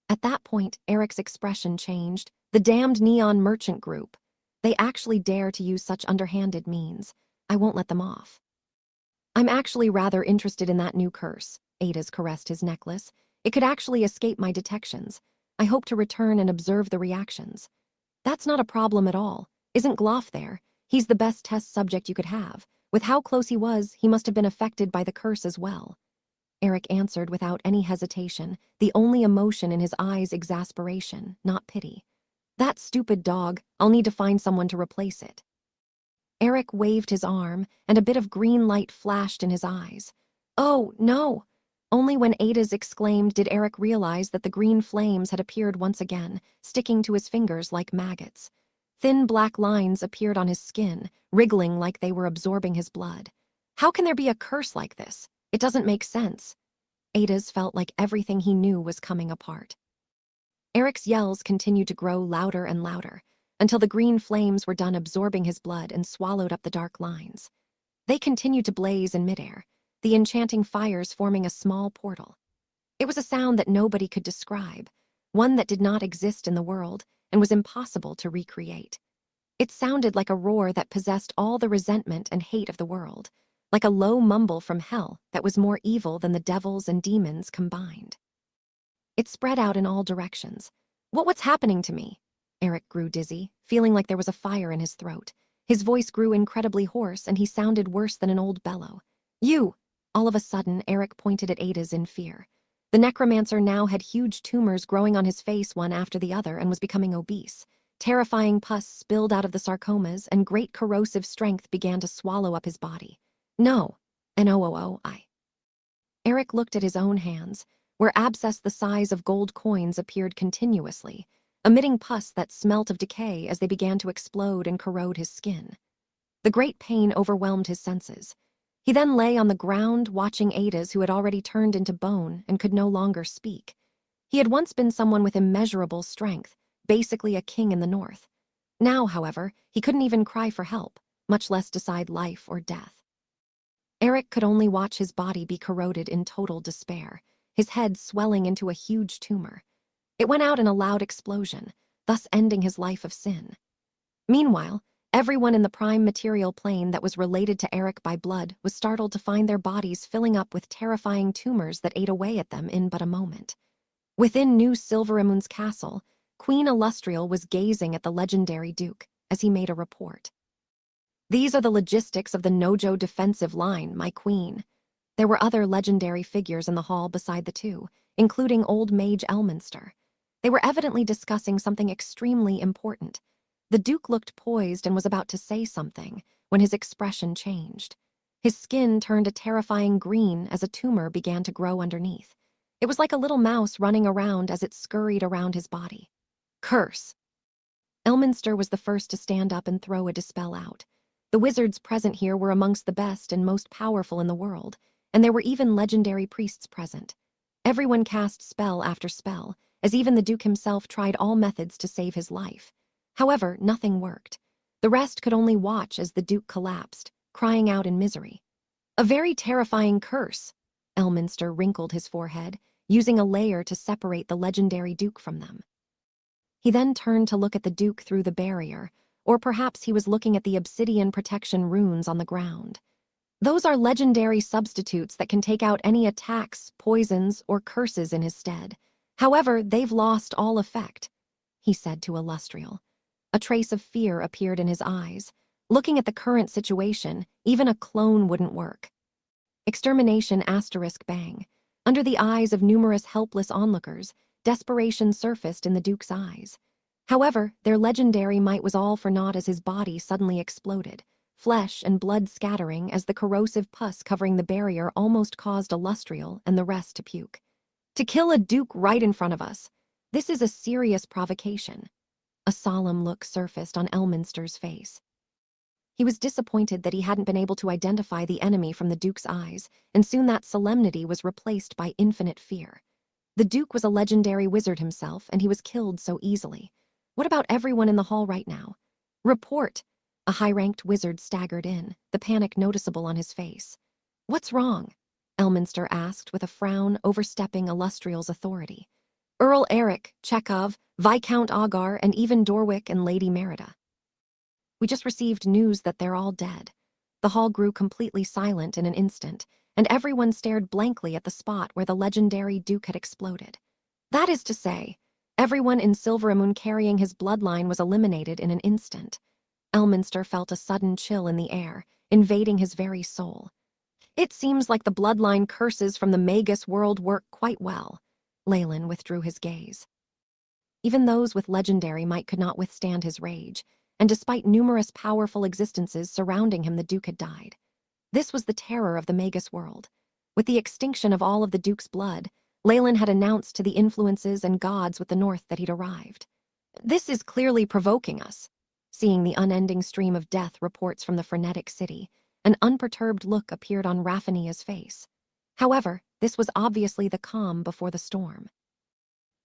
At that point, Eric's expression changed. The damned Neon Merchant Group. They actually dare to use such underhanded means. I won't let them off. "I'm actually rather interested in that new curse." Ades caressed his necklace. "It could actually escape my detections. I hope to return and observe the reactions." "That's not a problem at all. Isn't Gloff there? He's the best test subject you could have. With how close he was, he must have been affected by the curse as well." Eric answered without any hesitation, the only emotion in his eyes exasperation, not pity. "That stupid dog, I'll need to find someone to replace it." Eric waved his arm, and a bit of green light flashed in his eyes. "Oh, no!" Only when Ades exclaimed did Eric realize that the green flames had appeared once again, sticking to his fingers like maggots. Thin black lines appeared on his skin, wriggling like they were absorbing his blood. How can there be a curse like this? It doesn't make sense. Ades felt like everything he knew was coming apart. Eric's yells continued to grow louder and louder, until the green flames were done absorbing his blood and swallowed up the dark lines. They continued to blaze in midair, the enchanting fires forming a small portal. It was a sound that nobody could describe, one that did not exist in the world and was impossible to recreate. It sounded like a roar that possessed all the resentment and hate of the world, like a low mumble from hell that was more evil than the devils and demons combined. It spread out in all directions. What's happening to me?" Eric grew dizzy, feeling like there was a fire in his throat. His voice grew incredibly hoarse, and he sounded worse than an old bellow. "You!" All of a sudden, Eric pointed at Ades in fear. The necromancer now had huge tumors growing on his face one after the other and was becoming obese. Terrifying pus spilled out of the sarcomas, and great corrosive strength began to swallow up his body. "No, N-O-O-O-I." Eric looked at his own hands, where abscess the size of gold coins appeared continuously, emitting pus that smelt of decay as they began to explode and corrode his skin. The great pain overwhelmed his senses. He then lay on the ground watching Ada's who had already turned into bone and could no longer speak. He had once been someone with immeasurable strength, basically a king in the north. Now, however, he couldn't even cry for help, much less decide life or death. Eric could only watch his body be corroded in total despair, his head swelling into a huge tumor. It went out in a loud explosion, thus ending his life of sin. Meanwhile, everyone in the prime material plane that was related to Eric by blood was startled to find their bodies filling up with terrifying tumors that ate away at them in but a moment. Within New Silveramoon's castle, Queen Illustrial was gazing at the legendary Duke as he made a report. "These are the logistics of the Nojo defensive line, my queen." There were other legendary figures in the hall beside the two, including old Mage Elminster. They were evidently discussing something extremely important. The Duke looked poised and was about to say something when his expression changed. His skin turned a terrifying green as a tumor began to grow underneath. It was like a little mouse running around as it scurried around his body. "Curse!" Elminster was the first to stand up and throw a dispel out. The wizards present here were amongst the best and most powerful in the world, and there were even legendary priests present. Everyone cast spell after spell, as even the Duke himself tried all methods to save his life. However, nothing worked. The rest could only watch as the Duke collapsed, crying out in misery. "A very terrifying curse." Elminster wrinkled his forehead, using a layer to separate the legendary Duke from them. He then turned to look at the Duke through the barrier, or perhaps he was looking at the obsidian protection runes on the ground. "Those are legendary substitutes that can take out any attacks, poisons, or curses in his stead. However, they've lost all effect," he said to Illustrial. A trace of fear appeared in his eyes. Looking at the current situation, even a clone wouldn't work. Extermination * bang. Under the eyes of numerous helpless onlookers, desperation surfaced in the Duke's eyes. However, their legendary might was all for naught as his body suddenly exploded, flesh and blood scattering as the corrosive pus covering the barrier almost caused Illustrial and the rest to puke. "To kill a Duke right in front of us. This is a serious provocation." A solemn look surfaced on Elminster's face. He was disappointed that he hadn't been able to identify the enemy from the Duke's eyes, and soon that solemnity was replaced by infinite fear. The Duke was a legendary wizard himself, and he was killed so easily. What about everyone in the hall right now? "Report!" A high-ranked wizard staggered in, the panic noticeable on his face. "What's wrong?" Elminster asked with a frown overstepping Illustrial's authority. "Earl Eric, Chekhov, Viscount Agar, and even Dorwick and Lady Merida. We just received news that they're all dead." The hall grew completely silent in an instant, and everyone stared blankly at the spot where the legendary Duke had exploded. That is to say, everyone in Silveramoon carrying his bloodline was eliminated in an instant. Elminster felt a sudden chill in the air, invading his very soul. "It seems like the bloodline curses from the Magus world work quite well." Leyland withdrew his gaze. Even those with legendary might could not withstand his rage, and despite numerous powerful existences surrounding him, the Duke had died. This was the terror of the Magus world. With the extinction of all of the Duke's blood, Leyland had announced to the influences and gods with the north that he'd arrived. "This is clearly provoking us." Seeing the unending stream of death reports from the frenetic city, an unperturbed look appeared on Raffinia's face. However, this was obviously the calm before the storm.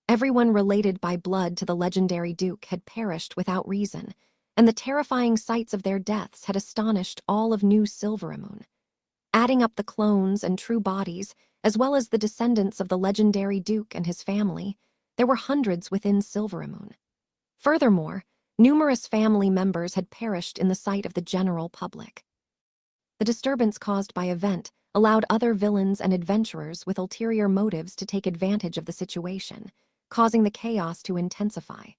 Everyone related by blood to the legendary Duke had perished without reason, and the terrifying sights of their deaths had astonished all of New Silveramoon. Adding up the clones and true bodies, as well as the descendants of the legendary Duke and his family, there were hundreds within Silveramoon. Furthermore, numerous family members had perished in the sight of the general public. The disturbance caused by event allowed other villains and adventurers with ulterior motives to take advantage of the situation, causing the chaos to intensify.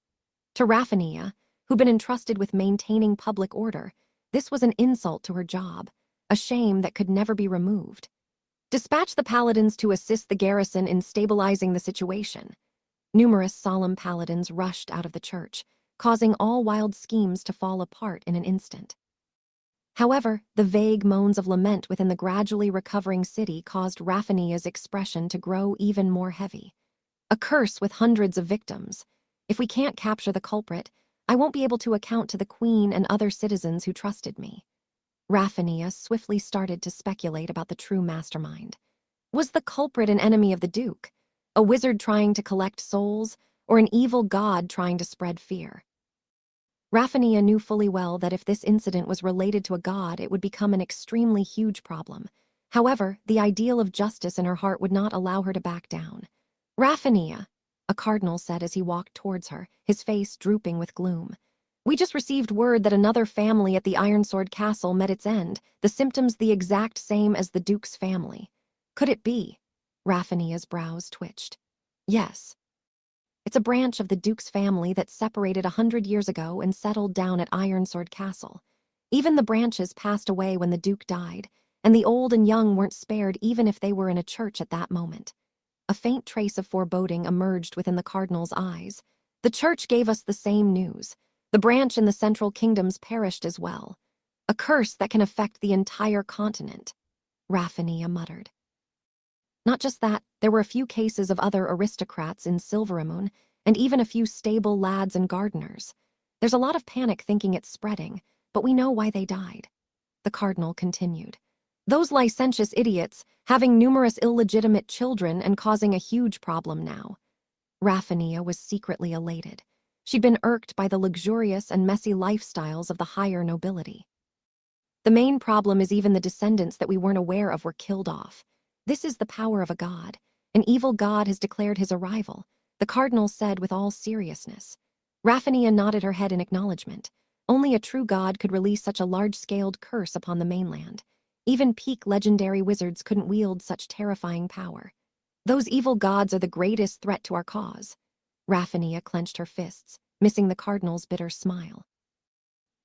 To Raffinia, who'd been entrusted with maintaining public order, this was an insult to her job, a shame that could never be removed. "Dispatch the paladins to assist the garrison in stabilizing the situation." Numerous solemn paladins rushed out of the church, causing all wild schemes to fall apart in an instant. However, the vague moans of lament within the gradually recovering city caused Raffinia's expression to grow even more heavy. "A curse with hundreds of victims. If we can't capture the culprit, I won't be able to account to the Queen and other citizens who trusted me." Raphania swiftly started to speculate about the true mastermind. Was the culprit an enemy of the Duke, a wizard trying to collect souls, or an evil god trying to spread fear? Raphania knew fully well that if this incident was related to a god, it would become an extremely huge problem. However, the ideal of justice in her heart would not allow her to back down. Raphania, a cardinal said as he walked towards her, his face drooping with gloom. We just received word that another family at the Ironsword Castle met its end, the symptoms the exact same as the Duke's family. Could it be? Raphania's brows twitched. Yes. It's a branch of the Duke's family that separated 100 years ago and settled down at Ironsword Castle. Even the branches passed away when the Duke died, and the old and young weren't spared even if they were in a church at that moment. A faint trace of foreboding emerged within the cardinal's eyes. The church gave us the same news. The branch in the Central Kingdoms perished as well. A curse that can affect the entire continent, Raphania muttered. Not just that, there were a few cases of other aristocrats in Silveramoon, and even a few stable lads and gardeners. There's a lot of panic thinking it's spreading, but we know why they died. The cardinal continued. Those licentious idiots, having numerous illegitimate children and causing a huge problem now. Raphania was secretly elated. She'd been irked by the luxurious and messy lifestyles of the higher nobility. The main problem is even the descendants that we weren't aware of were killed off. This is the power of a god. An evil god has declared his arrival, the cardinal said with all seriousness. Raphania nodded her head in acknowledgement. Only a true god could release such a large-scaled curse upon the mainland. Even peak legendary wizards couldn't wield such terrifying power. Those evil gods are the greatest threat to our cause. Raphania clenched her fists, missing the cardinal's bitter smile.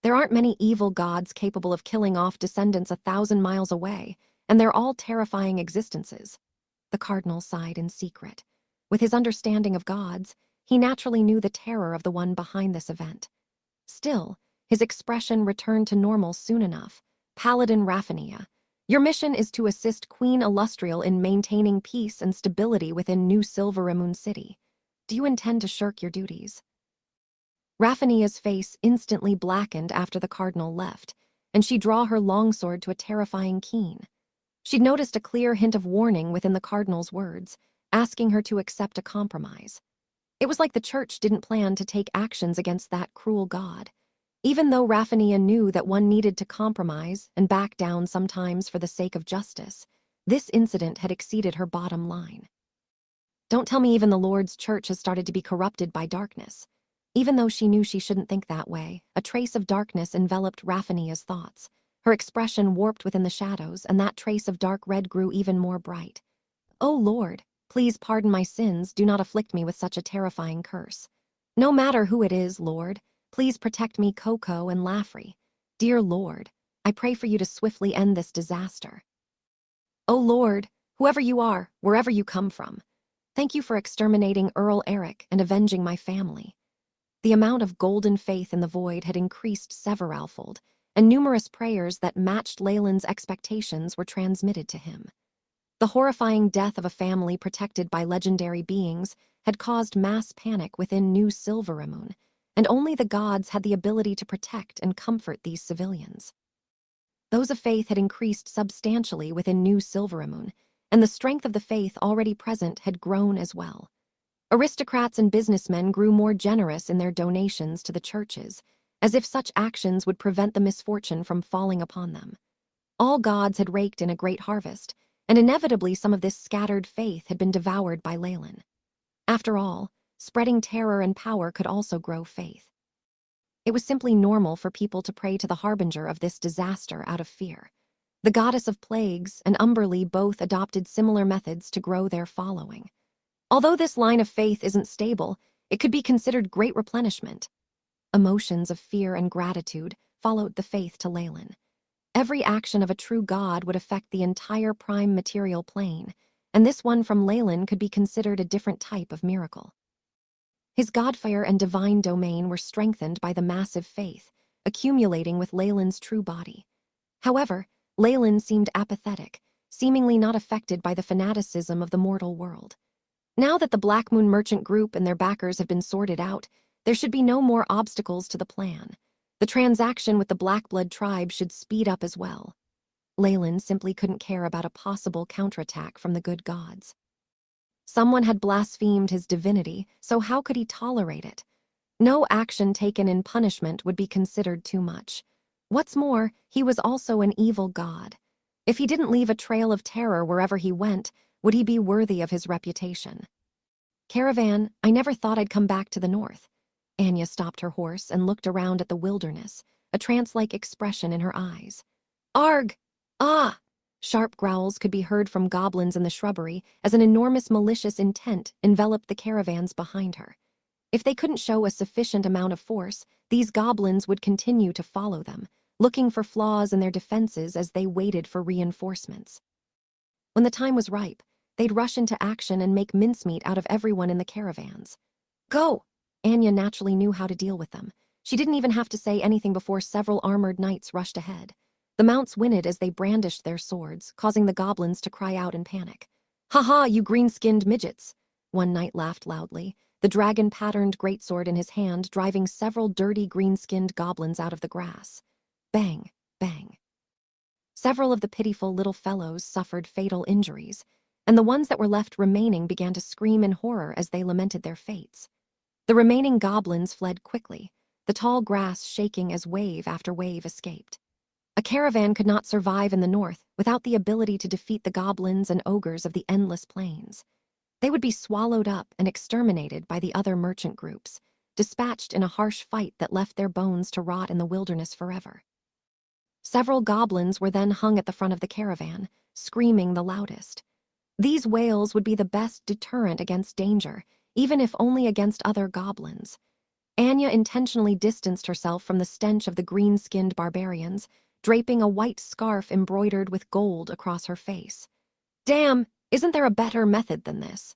There aren't many evil gods capable of killing off descendants 1,000 miles away, and they're all terrifying existences. The cardinal sighed in secret. With his understanding of gods, he naturally knew the terror of the one behind this event. Still, his expression returned to normal soon enough. Paladin Raphania, your mission is to assist Queen Illustrial in maintaining peace and stability within New Silveramoon City. Do you intend to shirk your duties? Raphania's face instantly blackened after the cardinal left, and she drew her longsword to a terrifying keen. She'd noticed a clear hint of warning within the cardinal's words, asking her to accept a compromise. It was like the church didn't plan to take actions against that cruel god. Even though Raphania knew that one needed to compromise and back down sometimes for the sake of justice, this incident had exceeded her bottom line. Don't tell me even the Lord's church has started to be corrupted by darkness. Even though she knew she shouldn't think that way, a trace of darkness enveloped Raphania's thoughts. Her expression warped within the shadows, and that trace of dark red grew even more bright. Oh Lord, please pardon my sins, do not afflict me with such a terrifying curse. No matter who it is, Lord, please protect me, Coco and Laffrey. Dear Lord, I pray for you to swiftly end this disaster. Oh Lord, whoever you are, wherever you come from, thank you for exterminating Earl Eric and avenging my family. The amount of golden faith in the void had increased severalfold, and numerous prayers that matched Leyland's expectations were transmitted to him. The horrifying death of a family protected by legendary beings had caused mass panic within New Silveramoon, and only the gods had the ability to protect and comfort these civilians. Those of faith had increased substantially within New Silveramoon, and the strength of the faith already present had grown as well. Aristocrats and businessmen grew more generous in their donations to the churches, as if such actions would prevent the misfortune from falling upon them. All gods had raked in a great harvest, and inevitably some of this scattered faith had been devoured by Leyland. After all, spreading terror and power could also grow faith. It was simply normal for people to pray to the harbinger of this disaster out of fear. The goddess of plagues and Umberlee both adopted similar methods to grow their following. Although this line of faith isn't stable, it could be considered great replenishment. Emotions of fear and gratitude followed the faith to Leyland. Every action of a true god would affect the entire prime material plane, and this one from Leyland could be considered a different type of miracle. His godfire and divine domain were strengthened by the massive faith, accumulating with Leyland's true body. However, Leyland seemed apathetic, seemingly not affected by the fanaticism of the mortal world. Now that the Black Moon Merchant Group and their backers have been sorted out, there should be no more obstacles to the plan. The transaction with the Blackblood tribe should speed up as well. Leyland simply couldn't care about a possible counterattack from the good gods. Someone had blasphemed his divinity, so how could he tolerate it? No action taken in punishment would be considered too much. What's more, he was also an evil god. If he didn't leave a trail of terror wherever he went, would he be worthy of his reputation? Caravan, I never thought I'd come back to the north. Anya stopped her horse and looked around at the wilderness, a trance-like expression in her eyes. Arg! Ah! Sharp growls could be heard from goblins in the shrubbery as an enormous malicious intent enveloped the caravans behind her. If they couldn't show a sufficient amount of force, these goblins would continue to follow them, looking for flaws in their defenses as they waited for reinforcements. When the time was ripe, they'd rush into action and make mincemeat out of everyone in the caravans. Go! Anya naturally knew how to deal with them. She didn't even have to say anything before several armored knights rushed ahead. The mounts whinnied as they brandished their swords, causing the goblins to cry out in panic. "Ha ha, you green-skinned midgets!" One knight laughed loudly, the dragon-patterned greatsword in his hand driving several dirty green-skinned goblins out of the grass. Bang, bang. Several of the pitiful little fellows suffered fatal injuries, and the ones that were left remaining began to scream in horror as they lamented their fates. The remaining goblins fled quickly, the tall grass shaking as wave after wave escaped. A caravan could not survive in the north without the ability to defeat the goblins and ogres of the endless plains. They would be swallowed up and exterminated by the other merchant groups, dispatched in a harsh fight that left their bones to rot in the wilderness forever. Several goblins were then hung at the front of the caravan, screaming the loudest. These wails would be the best deterrent against danger, even if only against other goblins. Anya intentionally distanced herself from the stench of the green-skinned barbarians, draping a white scarf embroidered with gold across her face. Damn, isn't there a better method than this?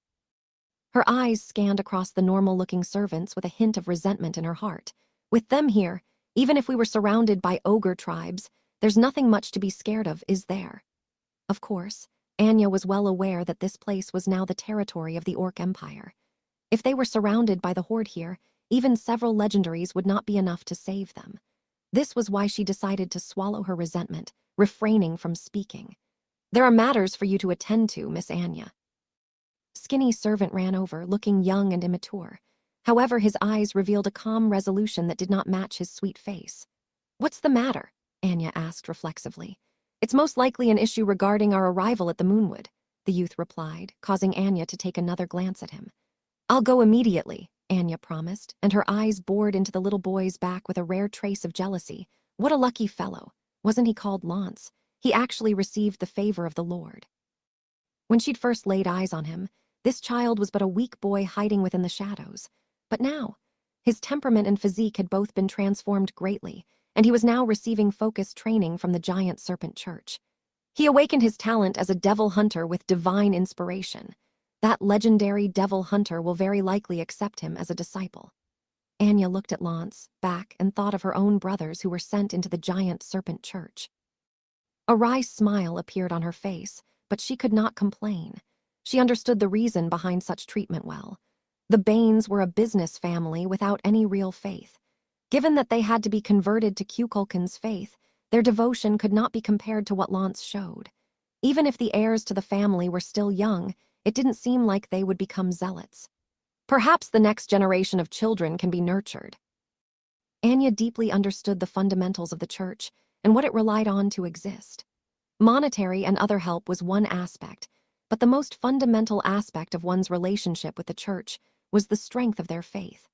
Her eyes scanned across the normal-looking servants with a hint of resentment in her heart. With them here, even if we were surrounded by ogre tribes, there's nothing much to be scared of, is there? Of course, Anya was well aware that this place was now the territory of the Orc Empire. If they were surrounded by the horde here, even several legendaries would not be enough to save them. This was why she decided to swallow her resentment, refraining from speaking. There are matters for you to attend to, Miss Anya. Skinny servant ran over, looking young and immature. However, his eyes revealed a calm resolution that did not match his sweet face. What's the matter? Anya asked reflexively. It's most likely an issue regarding our arrival at the Moonwood, the youth replied, causing Anya to take another glance at him. I'll go immediately, Anya promised, and her eyes bored into the little boy's back with a rare trace of jealousy. What a lucky fellow. Wasn't he called Launce? He actually received the favor of the Lord. When she'd first laid eyes on him, this child was but a weak boy hiding within the shadows. But now, his temperament and physique had both been transformed greatly, and he was now receiving focused training from the giant serpent church. He awakened his talent as a devil hunter with divine inspiration. That legendary devil hunter will very likely accept him as a disciple. Anya looked at Launce, back, and thought of her own brothers who were sent into the giant serpent church. A wry smile appeared on her face, but she could not complain. She understood the reason behind such treatment well. The Banes were a business family without any real faith. Given that they had to be converted to Kukulkan's faith, their devotion could not be compared to what Launce showed. Even if the heirs to the family were still young, it didn't seem like they would become zealots. Perhaps the next generation of children can be nurtured. Anya deeply understood the fundamentals of the church and what it relied on to exist. Monetary and other help was one aspect, but the most fundamental aspect of one's relationship with the church was the strength of their faith.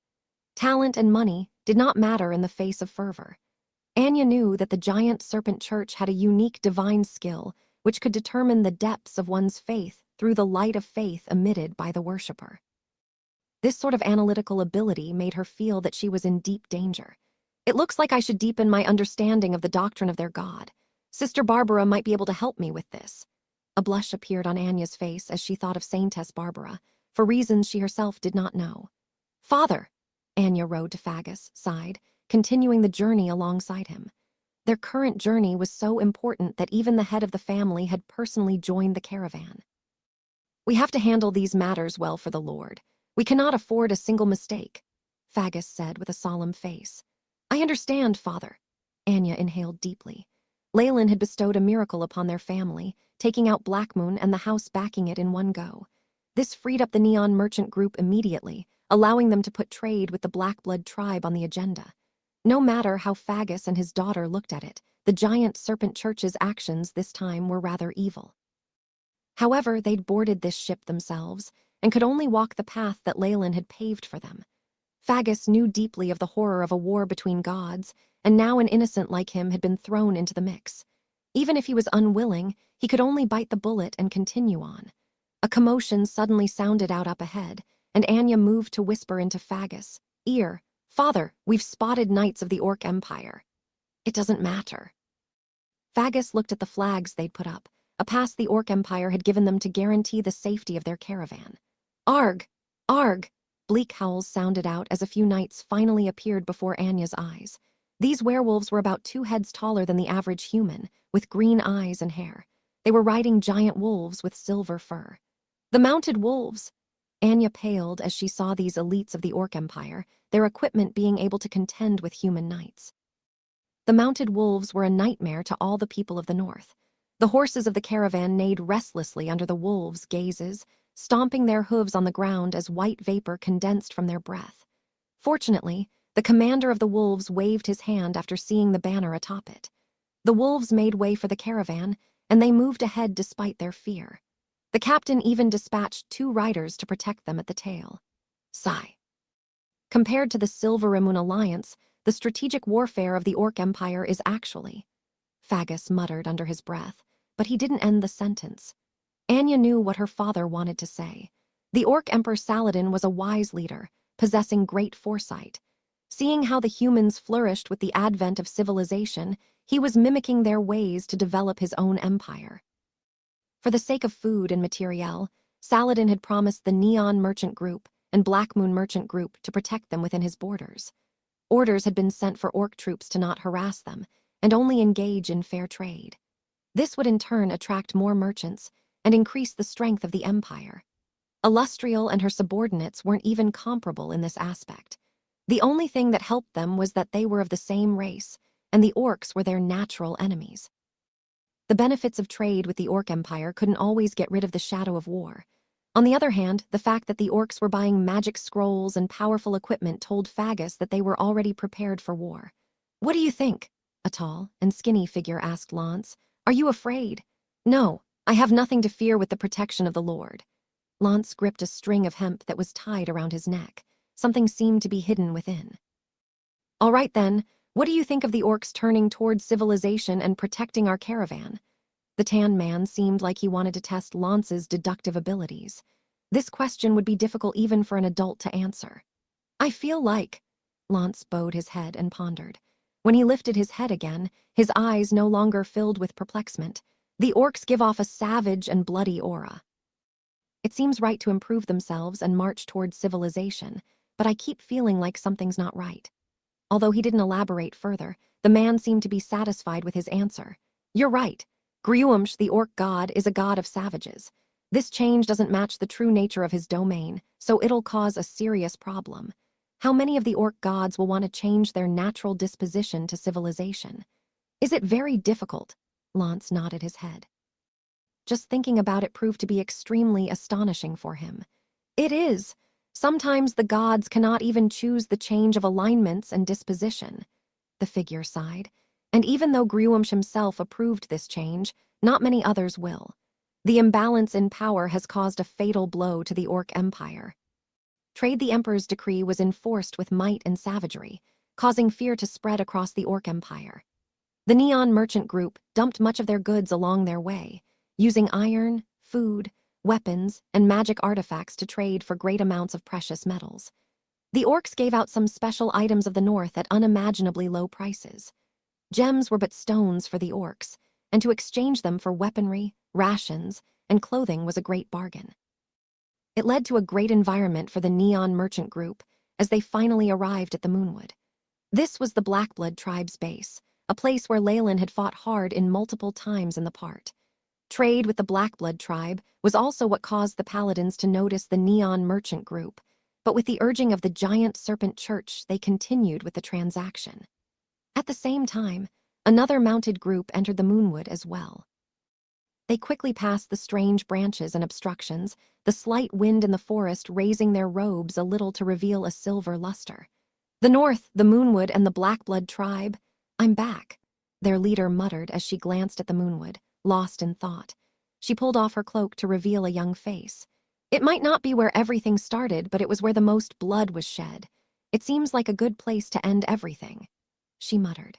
Talent and money did not matter in the face of fervor. Anya knew that the giant serpent church had a unique divine skill which could determine the depths of one's faith through the light of faith emitted by the worshipper. This sort of analytical ability made her feel that she was in deep danger. It looks like I should deepen my understanding of the doctrine of their God. Sister Barbara might be able to help me with this. A blush appeared on Anya's face as she thought of Saintess Barbara, for reasons she herself did not know. Father! Anya rode to Fagus' side, continuing the journey alongside him. Their current journey was so important that even the head of the family had personally joined the caravan. We have to handle these matters well for the Lord. We cannot afford a single mistake, Fagus said with a solemn face. I understand, Father. Anya inhaled deeply. Leyland had bestowed a miracle upon their family, taking out Black Moon and the house backing it in one go. This freed up the Neon Merchant Group immediately, allowing them to put trade with the Blackblood tribe on the agenda. No matter how Fagus and his daughter looked at it, the giant Serpent Church's actions this time were rather evil. However, they'd boarded this ship themselves and could only walk the path that Leyland had paved for them. Fagus knew deeply of the horror of a war between gods, and now an innocent like him had been thrown into the mix. Even if he was unwilling, he could only bite the bullet and continue on. A commotion suddenly sounded out up ahead, and Anya moved to whisper into Fagus' ear, "Father, we've spotted Knights of the Orc Empire." "It doesn't matter." Fagus looked at the flags they'd put up, a pass the Orc Empire had given them to guarantee the safety of their caravan. "Arg! Arg!" Bleak howls sounded out as a few knights finally appeared before Anya's eyes. These werewolves were about 2 heads taller than the average human, with green eyes and hair. They were riding giant wolves with silver fur. The mounted wolves! Anya paled as she saw these elites of the Orc Empire, their equipment being able to contend with human knights. The mounted wolves were a nightmare to all the people of the north. The horses of the caravan neighed restlessly under the wolves' gazes, stomping their hooves on the ground as white vapor condensed from their breath. Fortunately, the commander of the wolves waved his hand after seeing the banner atop it. The wolves made way for the caravan, and they moved ahead despite their fear. The captain even dispatched 2 riders to protect them at the tail. Sigh. Compared to the Silverimun Alliance, the strategic warfare of the Orc Empire is actually... Fagus muttered under his breath, but he didn't end the sentence. Anya knew what her father wanted to say. The Orc Emperor Saladin was a wise leader, possessing great foresight. Seeing how the humans flourished with the advent of civilization, he was mimicking their ways to develop his own empire. For the sake of food and materiel, Saladin had promised the Neon Merchant Group and Black Moon Merchant Group to protect them within his borders. Orders had been sent for Orc troops to not harass them and only engage in fair trade. This would in turn attract more merchants and increase the strength of the empire. Illustrial and her subordinates weren't even comparable in this aspect. The only thing that helped them was that they were of the same race, and the orcs were their natural enemies. The benefits of trade with the Orc Empire couldn't always get rid of the shadow of war. On the other hand, the fact that the orcs were buying magic scrolls and powerful equipment told Fagus that they were already prepared for war. "What do you think?" a tall and skinny figure asked Lance. "Are you afraid?" "No, I have nothing to fear with the protection of the Lord." Lance gripped a string of hemp that was tied around his neck. Something seemed to be hidden within. "All right then, what do you think of the orcs turning towards civilization and protecting our caravan?" The tan man seemed like he wanted to test Lance's deductive abilities. This question would be difficult even for an adult to answer. "I feel like..." Lance bowed his head and pondered. When he lifted his head again, his eyes no longer filled with perplexement. "The orcs give off a savage and bloody aura. It seems right to improve themselves and march towards civilization, but I keep feeling like something's not right." Although he didn't elaborate further, the man seemed to be satisfied with his answer. "You're right. Griumsh, the orc god, is a god of savages. This change doesn't match the true nature of his domain, so it'll cause a serious problem. How many of the orc gods will want to change their natural disposition to civilization? Is it very difficult?" Lance nodded his head. Just thinking about it proved to be extremely astonishing for him. "It is. Sometimes the gods cannot even choose the change of alignments and disposition." The figure sighed. "And even though Griumsh himself approved this change, not many others will. The imbalance in power has caused a fatal blow to the Orc Empire. Trade the Emperor's decree was enforced with might and savagery, causing fear to spread across the Orc Empire. The Neon Merchant Group dumped much of their goods along their way, using iron, food, weapons, and magic artifacts to trade for great amounts of precious metals. The orcs gave out some special items of the north at unimaginably low prices. Gems were but stones for the orcs, and to exchange them for weaponry, rations, and clothing was a great bargain. It led to a great environment for the Neon Merchant Group as they finally arrived at the Moonwood. This was the Blackblood tribe's base, a place where Leyland had fought hard in multiple times in the part. Trade with the Blackblood tribe was also what caused the paladins to notice the Neon Merchant Group, but with the urging of the giant Serpent Church, they continued with the transaction. At the same time, another mounted group entered the moonwood as well. They quickly passed the strange branches and obstructions, the slight wind in the forest raising their robes a little to reveal a silver luster. The North, the Moonwood, and the Blackblood tribe. I'm back, their leader muttered as she glanced at the moonwood, lost in thought. She pulled off her cloak to reveal a young face. It might not be where everything started, but it was where the most blood was shed. It seems like a good place to end everything, she muttered.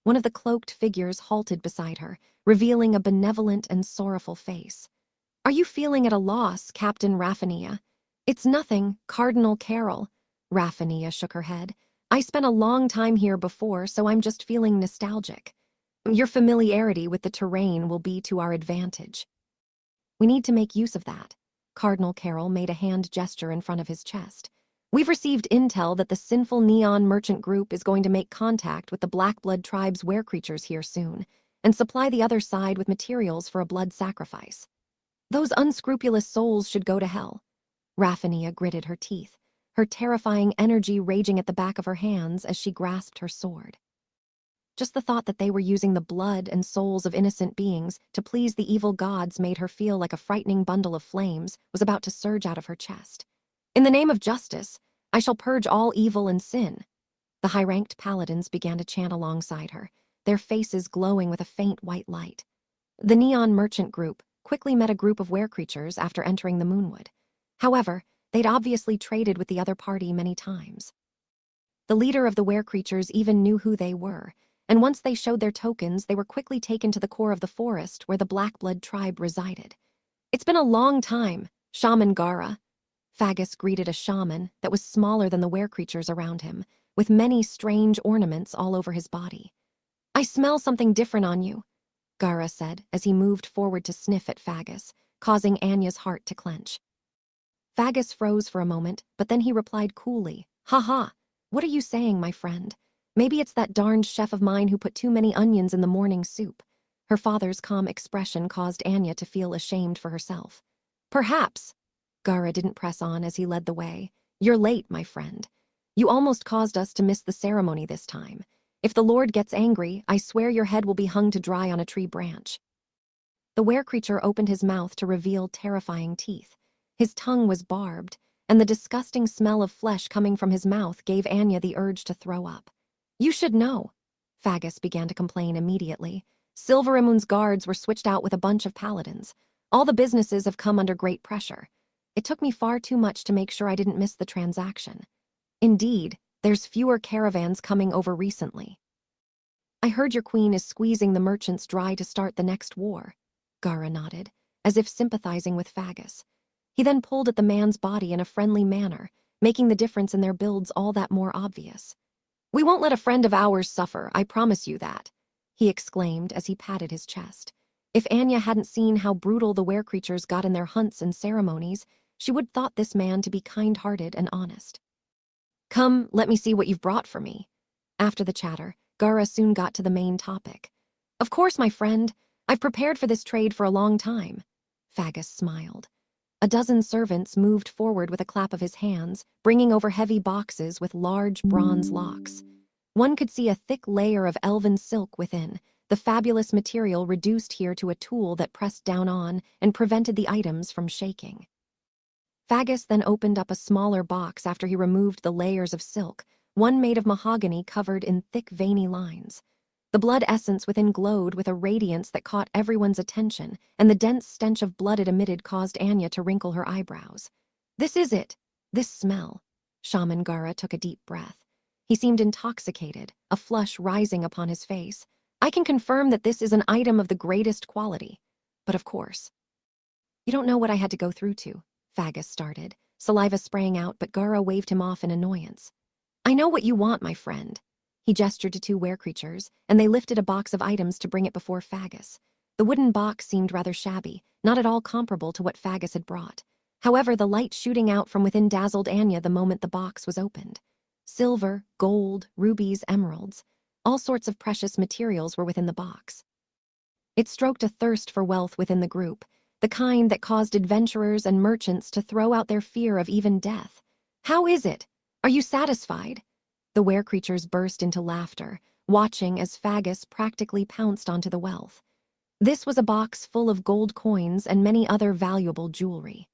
One of the cloaked figures halted beside her, revealing a benevolent and sorrowful face. Are you feeling at a loss, Captain Raffania? It's nothing, Cardinal Carroll. Raffania shook her head. I spent a long time here before, so I'm just feeling nostalgic. Your familiarity with the terrain will be to our advantage. We need to make use of that. Cardinal Carroll made a hand gesture in front of his chest. We've received intel that the sinful Neon Merchant Group is going to make contact with the Blackblood tribe's werecreatures here soon, and supply the other side with materials for a blood sacrifice. Those unscrupulous souls should go to hell. Raffania gritted her teeth, her terrifying energy raging at the back of her hands as she grasped her sword. Just the thought that they were using the blood and souls of innocent beings to please the evil gods made her feel like a frightening bundle of flames was about to surge out of her chest. In the name of justice, I shall purge all evil and sin. The high-ranked paladins began to chant alongside her, their faces glowing with a faint white light. The Neon Merchant Group quickly met a group of werecreatures after entering the Moonwood. However, they'd obviously traded with the other party many times. The leader of the werecreatures even knew who they were, and once they showed their tokens, they were quickly taken to the core of the forest where the Blackblood tribe resided. It's been a long time, Shaman Gara. Fagus greeted a shaman that was smaller than the werecreatures around him, with many strange ornaments all over his body. I smell something different on you, Gara said as he moved forward to sniff at Fagus, causing Anya's heart to clench. Fagus froze for a moment, but then he replied coolly, "Ha ha, what are you saying, my friend? Maybe it's that darned chef of mine who put too many onions in the morning soup." Her father's calm expression caused Anya to feel ashamed for herself. Perhaps. Gara didn't press on as he led the way. You're late, my friend. You almost caused us to miss the ceremony this time. If the Lord gets angry, I swear your head will be hung to dry on a tree branch. The werecreature opened his mouth to reveal terrifying teeth. His tongue was barbed, and the disgusting smell of flesh coming from his mouth gave Anya the urge to throw up. You should know. Fagus began to complain immediately. Silverimun's guards were switched out with a bunch of paladins. All the businesses have come under great pressure. It took me far too much to make sure I didn't miss the transaction. Indeed, there's fewer caravans coming over recently. I heard your queen is squeezing the merchants dry to start the next war. Gara nodded, as if sympathizing with Fagus. He then pulled at the man's body in a friendly manner, making the difference in their builds all that more obvious. We won't let a friend of ours suffer, I promise you that, he exclaimed as he patted his chest. If Anya hadn't seen how brutal the werecreatures got in their hunts and ceremonies, she would thought this man to be kind-hearted and honest. Come, let me see what you've brought for me. After the chatter, Gara soon got to the main topic. Of course, my friend. I've prepared for this trade for a long time. Fagus smiled. A dozen servants moved forward with a clap of his hands, bringing over heavy boxes with large bronze locks. One could see a thick layer of elven silk within, the fabulous material reduced here to a tool that pressed down on and prevented the items from shaking. Fagus then opened up a smaller box after he removed the layers of silk, one made of mahogany covered in thick veiny lines. The blood essence within glowed with a radiance that caught everyone's attention, and the dense stench of blood it emitted caused Anya to wrinkle her eyebrows. This is it. This smell. Shaman Gara took a deep breath. He seemed intoxicated, a flush rising upon his face. I can confirm that this is an item of the greatest quality. But of course. You don't know what I had to go through to. Fagus started, saliva spraying out, but Gara waved him off in annoyance. I know what you want, my friend. He gestured to two werecreatures, and they lifted a box of items to bring it before Fagus. The wooden box seemed rather shabby, not at all comparable to what Fagus had brought. However, the light shooting out from within dazzled Anya the moment the box was opened. Silver, gold, rubies, emeralds, all sorts of precious materials were within the box. It stroked a thirst for wealth within the group, the kind that caused adventurers and merchants to throw out their fear of even death. How is it? Are you satisfied? The were-creatures burst into laughter, watching as Fagus practically pounced onto the wealth. This was a box full of gold coins and many other valuable jewelry.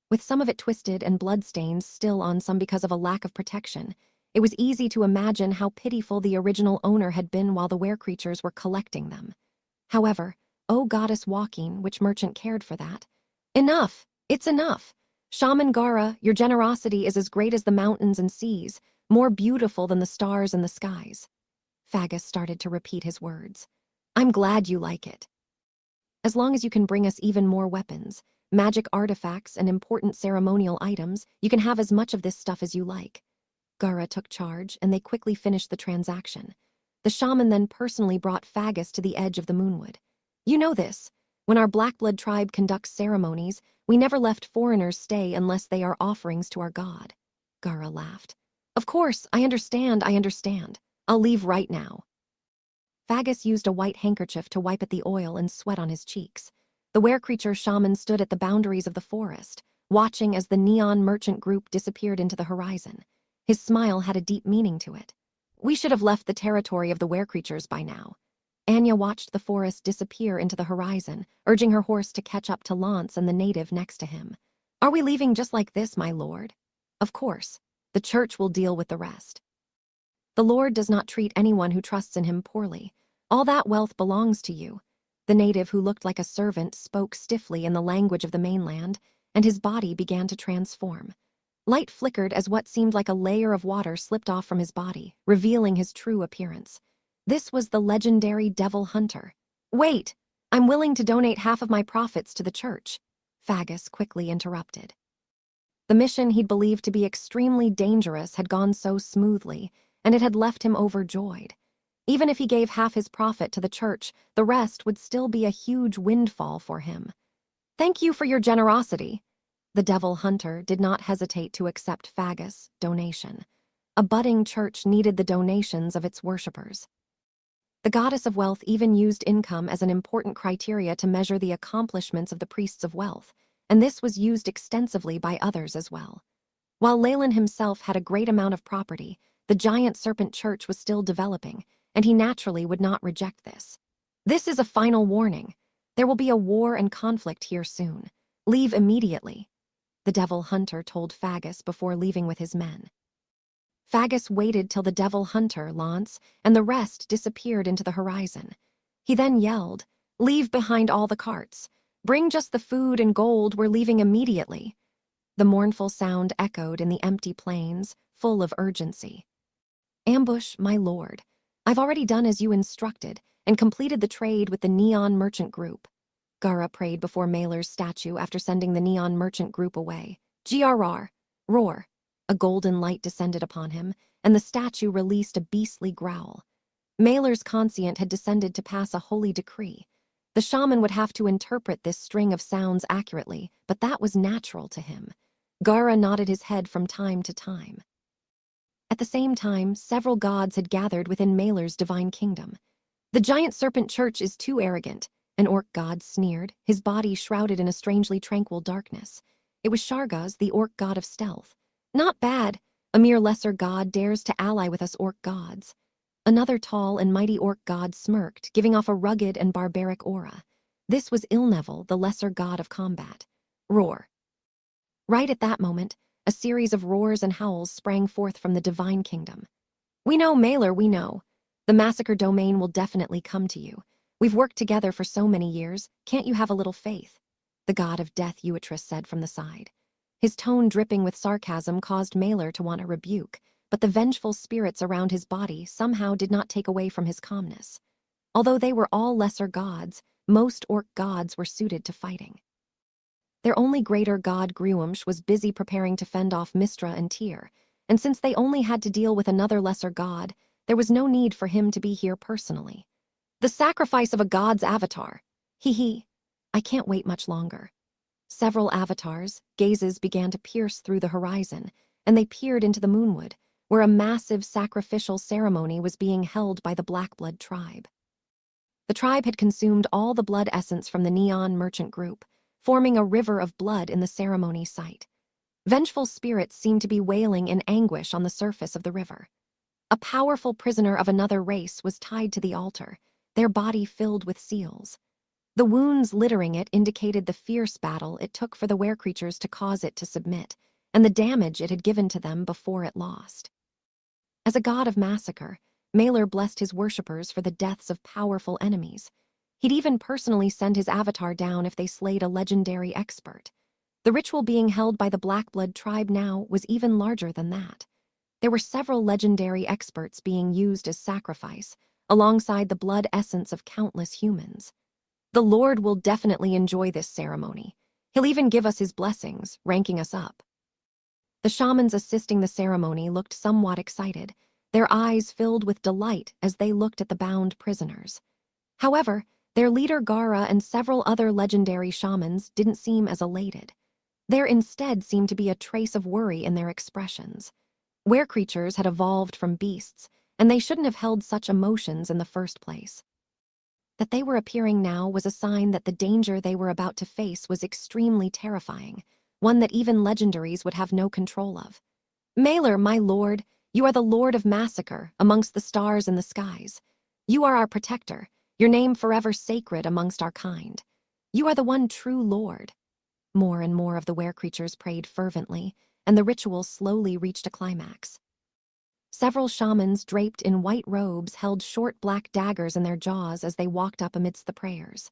With some of it twisted and bloodstains still on some because of a lack of protection, it was easy to imagine how pitiful the original owner had been while the were-creatures were collecting them. However, O goddess walking, which merchant cared for that? Enough! It's enough! Shaman Gara, your generosity is as great as the mountains and seas, more beautiful than the stars in the skies. Fagus started to repeat his words. I'm glad you like it. As long as you can bring us even more weapons, magic artifacts, and important ceremonial items, you can have as much of this stuff as you like. Gara took charge, and they quickly finished the transaction. The shaman then personally brought Fagus to the edge of the moonwood. You know this. When our Blackblood tribe conducts ceremonies, we never let foreigners stay unless they are offerings to our god. Gara laughed. Of course, I understand. I'll leave right now. Fagus used a white handkerchief to wipe at the oil and sweat on his cheeks. The were-creature shaman stood at the boundaries of the forest, watching as the neon merchant group disappeared into the horizon. His smile had a deep meaning to it. We should have left the territory of the were-creatures by now. Anya watched the forest disappear into the horizon, urging her horse to catch up to Lance and the native next to him. Are we leaving just like this, my lord? Of course. The church will deal with the rest. The Lord does not treat anyone who trusts in him poorly. All that wealth belongs to you. The native, who looked like a servant, spoke stiffly in the language of the mainland, and his body began to transform. Light flickered as what seemed like a layer of water slipped off from his body, revealing his true appearance. This was the legendary Devil Hunter. Wait! I'm willing to donate half of my profits to the church. Fagus quickly interrupted. The mission he'd believed to be extremely dangerous had gone so smoothly, and it had left him overjoyed. Even if he gave half his profit to the church, the rest would still be a huge windfall for him. Thank you for your generosity. The Devil Hunter did not hesitate to accept Fagus' donation. A budding church needed the donations of its worshippers. The goddess of wealth even used income as an important criteria to measure the accomplishments of the priests of wealth, and this was used extensively by others as well. While Leyland himself had a great amount of property, the giant serpent church was still developing, and he naturally would not reject this. This is a final warning. There will be a war and conflict here soon. Leave immediately. The Devil Hunter told Fagus before leaving with his men. Fagus waited till the Devil Hunter, Lance, and the rest disappeared into the horizon. He then yelled, Leave behind all the carts. Bring just the food and gold, we're leaving immediately. The mournful sound echoed in the empty plains, full of urgency. Ambush, my lord. I've already done as you instructed, and completed the trade with the Neon Merchant Group. Gara prayed before Mailer's statue after sending the Neon Merchant Group away. GRR. Roar. A golden light descended upon him, and the statue released a beastly growl. Mailer's conscient had descended to pass a holy decree. The shaman would have to interpret this string of sounds accurately, but that was natural to him. Gara nodded his head from time to time. At the same time, several gods had gathered within Mailer's divine kingdom. The giant serpent church is too arrogant, an orc god sneered, his body shrouded in a strangely tranquil darkness. It was Shargaz, the orc god of stealth. Not bad. A mere lesser god dares to ally with us orc gods. Another tall and mighty orc god smirked, giving off a rugged and barbaric aura. This was Ilnevel, the lesser god of combat. Roar. Right at that moment, a series of roars and howls sprang forth from the divine kingdom. We know, Mailer, we know. The massacre domain will definitely come to you. We've worked together for so many years, can't you have a little faith? The god of death, Euatrice said from the side. His tone dripping with sarcasm caused Mailer to want a rebuke, but the vengeful spirits around his body somehow did not take away from his calmness. Although they were all lesser gods, most orc gods were suited to fighting. Their only greater god, Gruumsh, was busy preparing to fend off Mistra and Tyr, and since they only had to deal with another lesser god, there was no need for him to be here personally. The sacrifice of a god's avatar. Hee. I can't wait much longer. Several avatars, gazes began to pierce through the horizon, and they peered into the moonwood, where a massive sacrificial ceremony was being held by the Blackblood tribe. The tribe had consumed all the blood essence from the Neon Merchant Group, forming a river of blood in the ceremony site. Vengeful spirits seemed to be wailing in anguish on the surface of the river. A powerful prisoner of another race was tied to the altar, their body filled with seals. The wounds littering it indicated the fierce battle it took for the were-creatures to cause it to submit, and the damage it had given to them before it lost. As a god of massacre, Malor blessed his worshippers for the deaths of powerful enemies. He'd even personally send his avatar down if they slayed a legendary expert. The ritual being held by the Blackblood tribe now was even larger than that. There were several legendary experts being used as sacrifice, alongside the blood essence of countless humans. The Lord will definitely enjoy this ceremony. He'll even give us his blessings, ranking us up. The shamans assisting the ceremony looked somewhat excited, their eyes filled with delight as they looked at the bound prisoners. However, their leader Gara and several other legendary shamans didn't seem as elated. There instead seemed to be a trace of worry in their expressions. Were-creatures had evolved from beasts, and they shouldn't have held such emotions in the first place. That they were appearing now was a sign that the danger they were about to face was extremely terrifying, one that even legendaries would have no control of. Malor, my lord, you are the lord of massacre amongst the stars and the skies. You are our protector, your name forever sacred amongst our kind. You are the one true lord. More and more of the were-creatures prayed fervently, and the ritual slowly reached a climax. Several shamans draped in white robes held short black daggers in their jaws as they walked up amidst the prayers.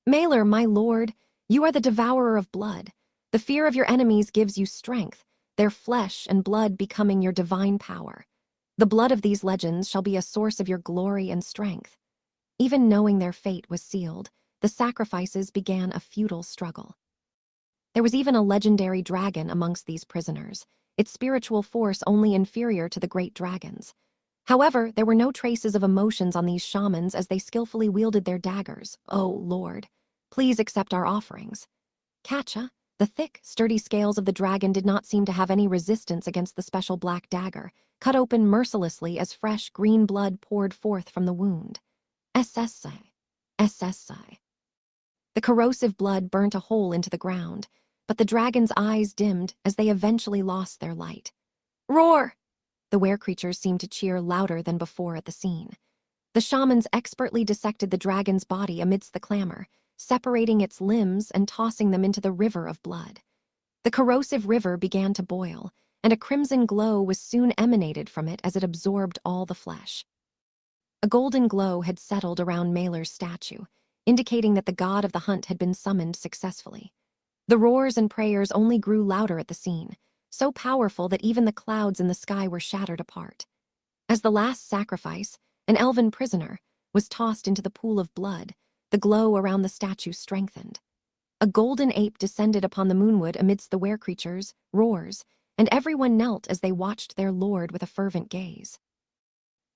Malor, my lord, you are the devourer of blood. The fear of your enemies gives you strength, their flesh and blood becoming your divine power. The blood of these legends shall be a source of your glory and strength. Even knowing their fate was sealed, the sacrifices began a futile struggle. There was even a legendary dragon amongst these prisoners, its spiritual force only inferior to the great dragons. However, there were no traces of emotions on these shamans as they skillfully wielded their daggers. Oh, Lord, please accept our offerings. Katja, the thick, sturdy scales of the dragon did not seem to have any resistance against the special black dagger, cut open mercilessly as fresh green blood poured forth from the wound. SSI. SSI. The corrosive blood burnt a hole into the ground, but the dragon's eyes dimmed as they eventually lost their light. Roar! The were-creatures seemed to cheer louder than before at the scene. The shamans expertly dissected the dragon's body amidst the clamor, separating its limbs and tossing them into the river of blood. The corrosive river began to boil, and a crimson glow was soon emanated from it as it absorbed all the flesh. A golden glow had settled around Malor's statue, indicating that the god of the hunt had been summoned successfully. The roars and prayers only grew louder at the scene, so powerful that even the clouds in the sky were shattered apart. As the last sacrifice, an elven prisoner, was tossed into the pool of blood, the glow around the statue strengthened. A golden ape descended upon the moonwood amidst the were-creatures, roars, and everyone knelt as they watched their lord with a fervent gaze.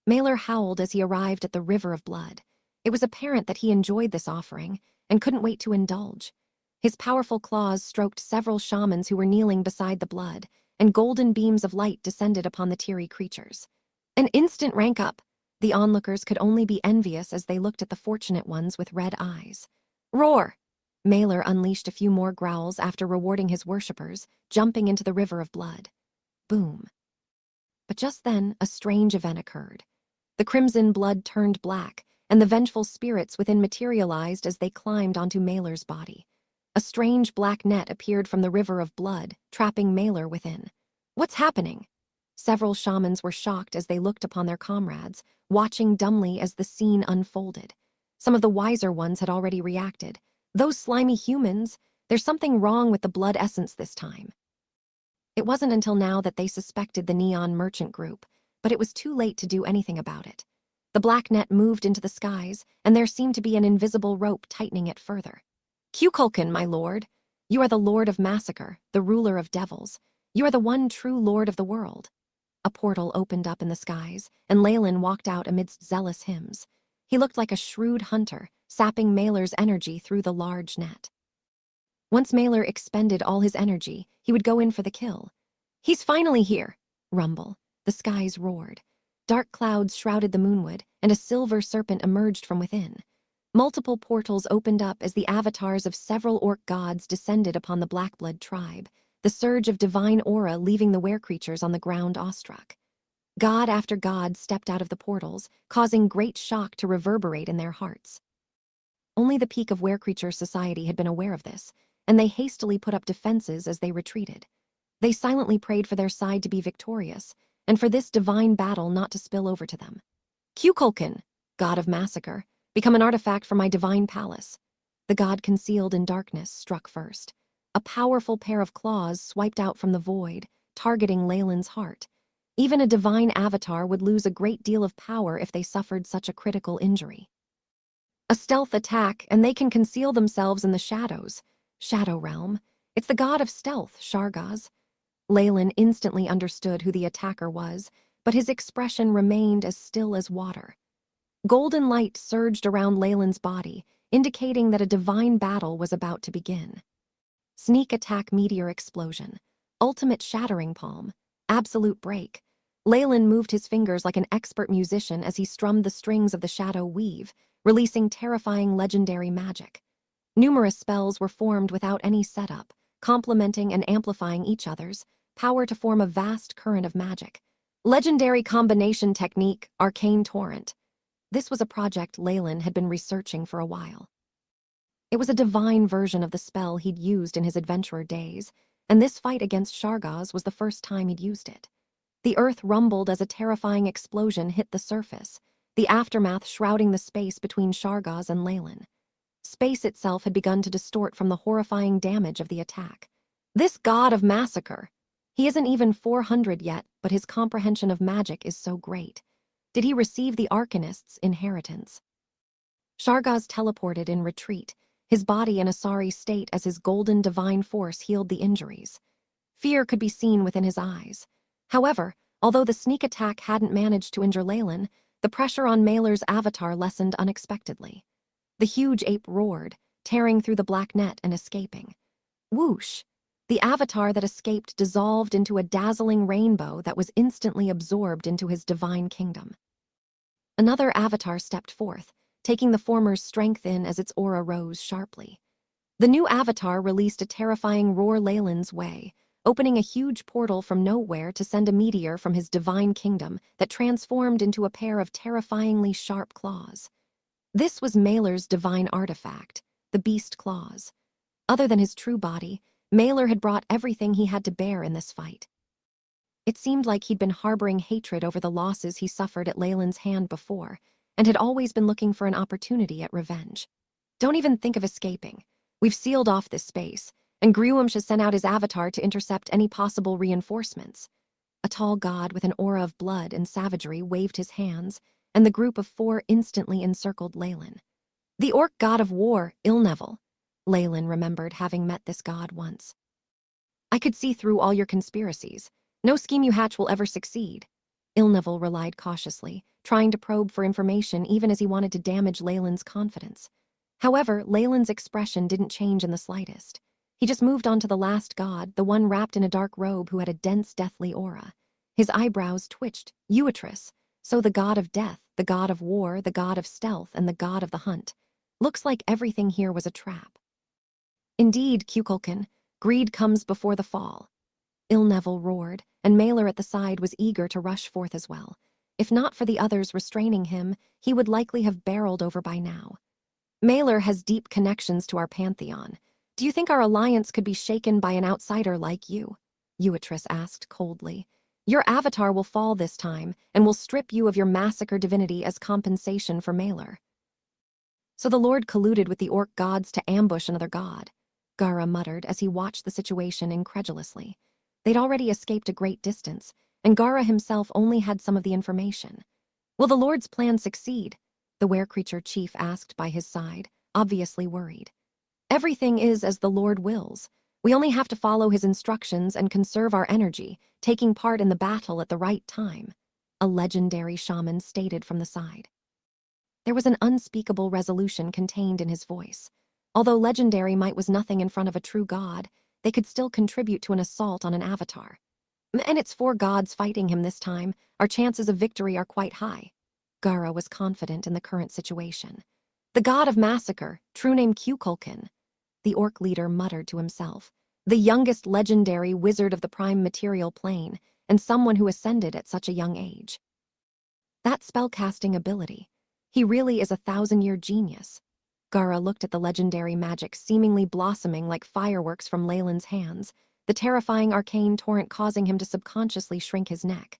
Malor howled as he arrived at the river of blood. It was apparent that he enjoyed this offering and couldn't wait to indulge. His powerful claws stroked several shamans who were kneeling beside the blood, and golden beams of light descended upon the teary creatures. An instant rank up. The onlookers could only be envious as they looked at the fortunate ones with red eyes. Roar! Malor unleashed a few more growls after rewarding his worshippers, jumping into the river of blood. Boom. But just then, a strange event occurred. The crimson blood turned black, and the vengeful spirits within materialized as they climbed onto Malor's body. A strange black net appeared from the river of blood, trapping Malor within. What's happening? Several shamans were shocked as they looked upon their comrades, watching dumbly as the scene unfolded. Some of the wiser ones had already reacted. Those slimy humans, there's something wrong with the blood essence this time. It wasn't until now that they suspected the Neon Merchant Group, but it was too late to do anything about it. The black net moved into the skies, and there seemed to be an invisible rope tightening it further. Kukulkan, my lord, you are the lord of massacre, the ruler of devils. You are the one true lord of the world. A portal opened up in the skies, and Leyland walked out amidst zealous hymns. He looked like a shrewd hunter, sapping Malor's energy through the large net. Once Malor expended all his energy, he would go in for the kill. He's finally here! Rumble. The skies roared. Dark clouds shrouded the moonwood, and a silver serpent emerged from within. Multiple portals opened up as the avatars of several orc gods descended upon the Blackblood tribe, the surge of divine aura leaving the were-creatures on the ground awestruck. God after god stepped out of the portals, causing great shock to reverberate in their hearts. Only the peak of were-creature society had been aware of this, and they hastily put up defenses as they retreated. They silently prayed for their side to be victorious, and for this divine battle not to spill over to them. Kukulkan, god of massacre, become an artifact for my divine palace. The god concealed in darkness struck first. A powerful pair of claws swiped out from the void, targeting Leyland's heart. Even a divine avatar would lose a great deal of power if they suffered such a critical injury. A stealth attack, and they can conceal themselves in the shadows. Shadow Realm. It's the god of stealth, Shargaz. Leyland instantly understood who the attacker was, but his expression remained as still as water. Golden light surged around Leyland's body, indicating that a divine battle was about to begin. Sneak attack meteor explosion. Ultimate shattering palm. Absolute break. Leyland moved his fingers like an expert musician as he strummed the strings of the shadow weave, releasing terrifying legendary magic. Numerous spells were formed without any setup, complementing and amplifying each other's power to form a vast current of magic. Legendary combination technique, Arcane Torrent. This was a project Leyland had been researching for a while. It was a divine version of the spell he'd used in his adventurer days, and this fight against Shargaz was the first time he'd used it. The earth rumbled as a terrifying explosion hit the surface, the aftermath shrouding the space between Shargaz and Leyland. Space itself had begun to distort from the horrifying damage of the attack. This god of massacre! He isn't even 400 yet, but his comprehension of magic is so great. Did he receive the Arcanist's inheritance? Shargaz teleported in retreat, his body in a sorry state as his golden divine force healed the injuries. Fear could be seen within his eyes. However, although the sneak attack hadn't managed to injure Leyland, the pressure on Mailer's avatar lessened unexpectedly. The huge ape roared, tearing through the black net and escaping. Whoosh! The avatar that escaped dissolved into a dazzling rainbow that was instantly absorbed into his divine kingdom. Another avatar stepped forth, taking the former's strength in as its aura rose sharply. The new avatar released a terrifying roar Leyland's way, opening a huge portal from nowhere to send a meteor from his divine kingdom that transformed into a pair of terrifyingly sharp claws. This was Mailer's divine artifact, the beast claws. Other than his true body, Mailer had brought everything he had to bear in this fight. It seemed like he'd been harboring hatred over the losses he suffered at Leyland's hand before, and had always been looking for an opportunity at revenge. Don't even think of escaping. We've sealed off this space, and Gruum has sent out his avatar to intercept any possible reinforcements. A tall god with an aura of blood and savagery waved his hands, and the group of 4 instantly encircled Leyland. The orc god of war, Ilnevel. Leyland remembered having met this god once. I could see through all your conspiracies. No scheme you hatch will ever succeed. Ilnevel relied cautiously, trying to probe for information even as he wanted to damage Leyland's confidence. However, Leyland's expression didn't change in the slightest. He just moved on to the last god, the one wrapped in a dark robe who had a dense, deathly aura. His eyebrows twitched. Uatris, so the god of death, the god of war, the god of stealth, and the god of the hunt. Looks like everything here was a trap. Indeed, Kukulkan, greed comes before the fall. Ilnevel roared, and Mailer at the side was eager to rush forth as well. If not for the others restraining him, he would likely have barreled over by now. Mailer has deep connections to our pantheon. Do you think our alliance could be shaken by an outsider like you? Uatris asked coldly. Your avatar will fall this time, and will strip you of your massacre divinity as compensation for Mailer. So the Lord colluded with the orc gods to ambush another god. Gara muttered as he watched the situation incredulously. They'd already escaped a great distance, and Gara himself only had some of the information. Will the Lord's plan succeed? The were-creature chief asked by his side, obviously worried. Everything is as the Lord wills. We only have to follow his instructions and conserve our energy, taking part in the battle at the right time, a legendary shaman stated from the side. There was an unspeakable resolution contained in his voice. Although legendary might was nothing in front of a true god, they could still contribute to an assault on an avatar. And it's 4 gods fighting him this time. Our chances of victory are quite high. Gara was confident in the current situation. The god of massacre, true name Kukulkan. The orc leader muttered to himself. The youngest legendary wizard of the prime material plane, and someone who ascended at such a young age. That spellcasting ability. He really is a 1,000-year genius. Gara looked at the legendary magic seemingly blossoming like fireworks from Leyland's hands, the terrifying arcane torrent causing him to subconsciously shrink his neck.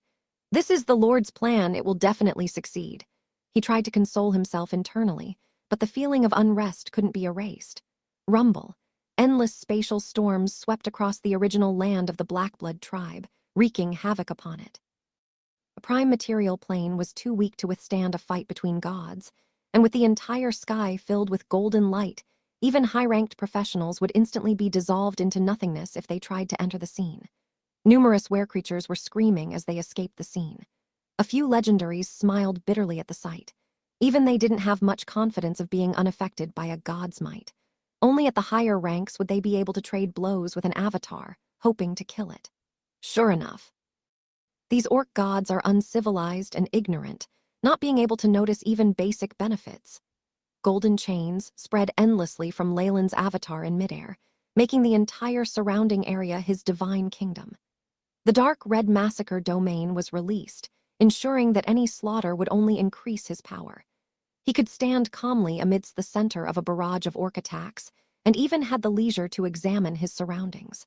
This is the Lord's plan, it will definitely succeed. He tried to console himself internally, but the feeling of unrest couldn't be erased. Rumble. Endless spatial storms swept across the original land of the Blackblood tribe, wreaking havoc upon it. A prime material plane was too weak to withstand a fight between gods, and with the entire sky filled with golden light, even high-ranked professionals would instantly be dissolved into nothingness if they tried to enter the scene. Numerous were-creatures were screaming as they escaped the scene. A few legendaries smiled bitterly at the sight. Even they didn't have much confidence of being unaffected by a god's might. Only at the higher ranks would they be able to trade blows with an avatar, hoping to kill it. Sure enough. These orc gods are uncivilized and ignorant, not being able to notice even basic benefits. Golden chains spread endlessly from Leyland's avatar in midair, making the entire surrounding area his divine kingdom. The dark red massacre domain was released, ensuring that any slaughter would only increase his power. He could stand calmly amidst the center of a barrage of orc attacks, and even had the leisure to examine his surroundings.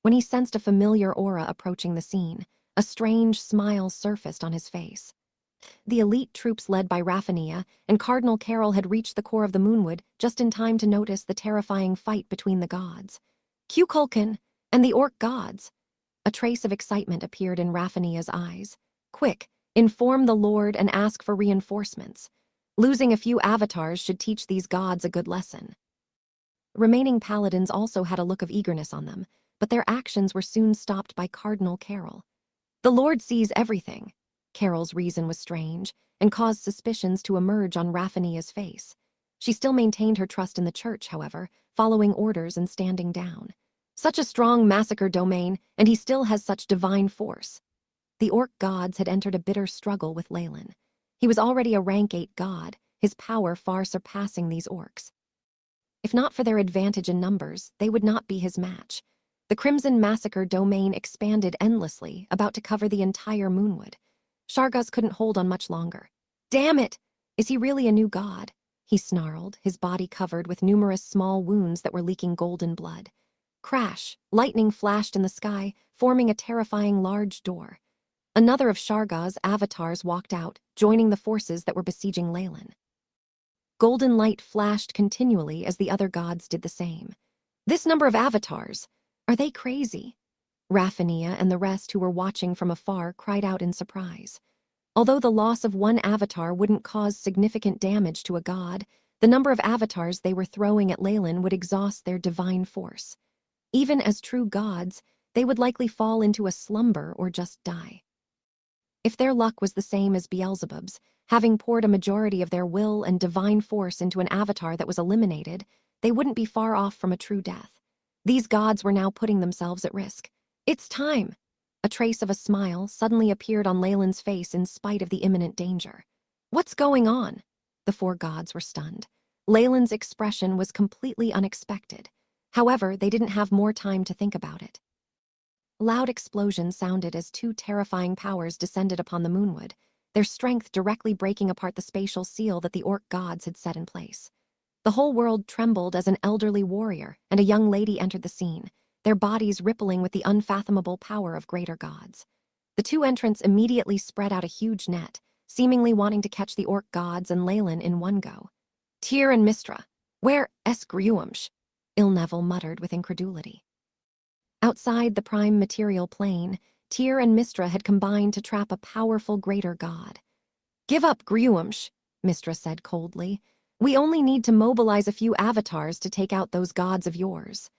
When he sensed a familiar aura approaching the scene, a strange smile surfaced on his face. The elite troops led by Raffania and Cardinal Carol had reached the core of the Moonwood just in time to notice the terrifying fight between the gods. Kukulkan and the orc gods. A trace of excitement appeared in Raffania's eyes. Quick, inform the Lord and ask for reinforcements. Losing a few avatars should teach these gods a good lesson. Remaining paladins also had a look of eagerness on them, but their actions were soon stopped by Cardinal Carol. The Lord sees everything. Carol's reason was strange, and caused suspicions to emerge on Raffania's face. She still maintained her trust in the church, however, following orders and standing down. Such a strong massacre domain, and he still has such divine force. The orc gods had entered a bitter struggle with Leyland. He was already a rank 8 god, his power far surpassing these orcs. If not for their advantage in numbers, they would not be his match. The Crimson Massacre domain expanded endlessly, about to cover the entire Moonwood. Shargaz couldn't hold on much longer. Damn it! Is he really a new god? He snarled, his body covered with numerous small wounds that were leaking golden blood. Crash! Lightning flashed in the sky, forming a terrifying large door. Another of Shargaz's avatars walked out, joining the forces that were besieging Leyland. Golden light flashed continually as the other gods did the same. This number of avatars! Are they crazy? Raffania and the rest who were watching from afar cried out in surprise. Although the loss of one avatar wouldn't cause significant damage to a god, the number of avatars they were throwing at Leyland would exhaust their divine force. Even as true gods, they would likely fall into a slumber or just die. If their luck was the same as Beelzebub's, having poured a majority of their will and divine force into an avatar that was eliminated, they wouldn't be far off from a true death. These gods were now putting themselves at risk. It's time! A trace of a smile suddenly appeared on Leyland's face in spite of the imminent danger. What's going on? The 4 gods were stunned. Leyland's expression was completely unexpected. However, they didn't have more time to think about it. Loud explosions sounded as 2 terrifying powers descended upon the Moonwood, their strength directly breaking apart the spatial seal that the orc gods had set in place. The whole world trembled as an elderly warrior and a young lady entered the scene, their bodies rippling with the unfathomable power of greater gods. The 2 entrants immediately spread out a huge net, seemingly wanting to catch the orc gods and Leyland in one go. Tyr and Mistra, where Esgriumsh? Ilneville muttered with incredulity. Outside the prime material plane, Tyr and Mistra had combined to trap a powerful greater god. Give up, Griumsh, Mistra said coldly. We only need to mobilize a few avatars to take out those gods of yours.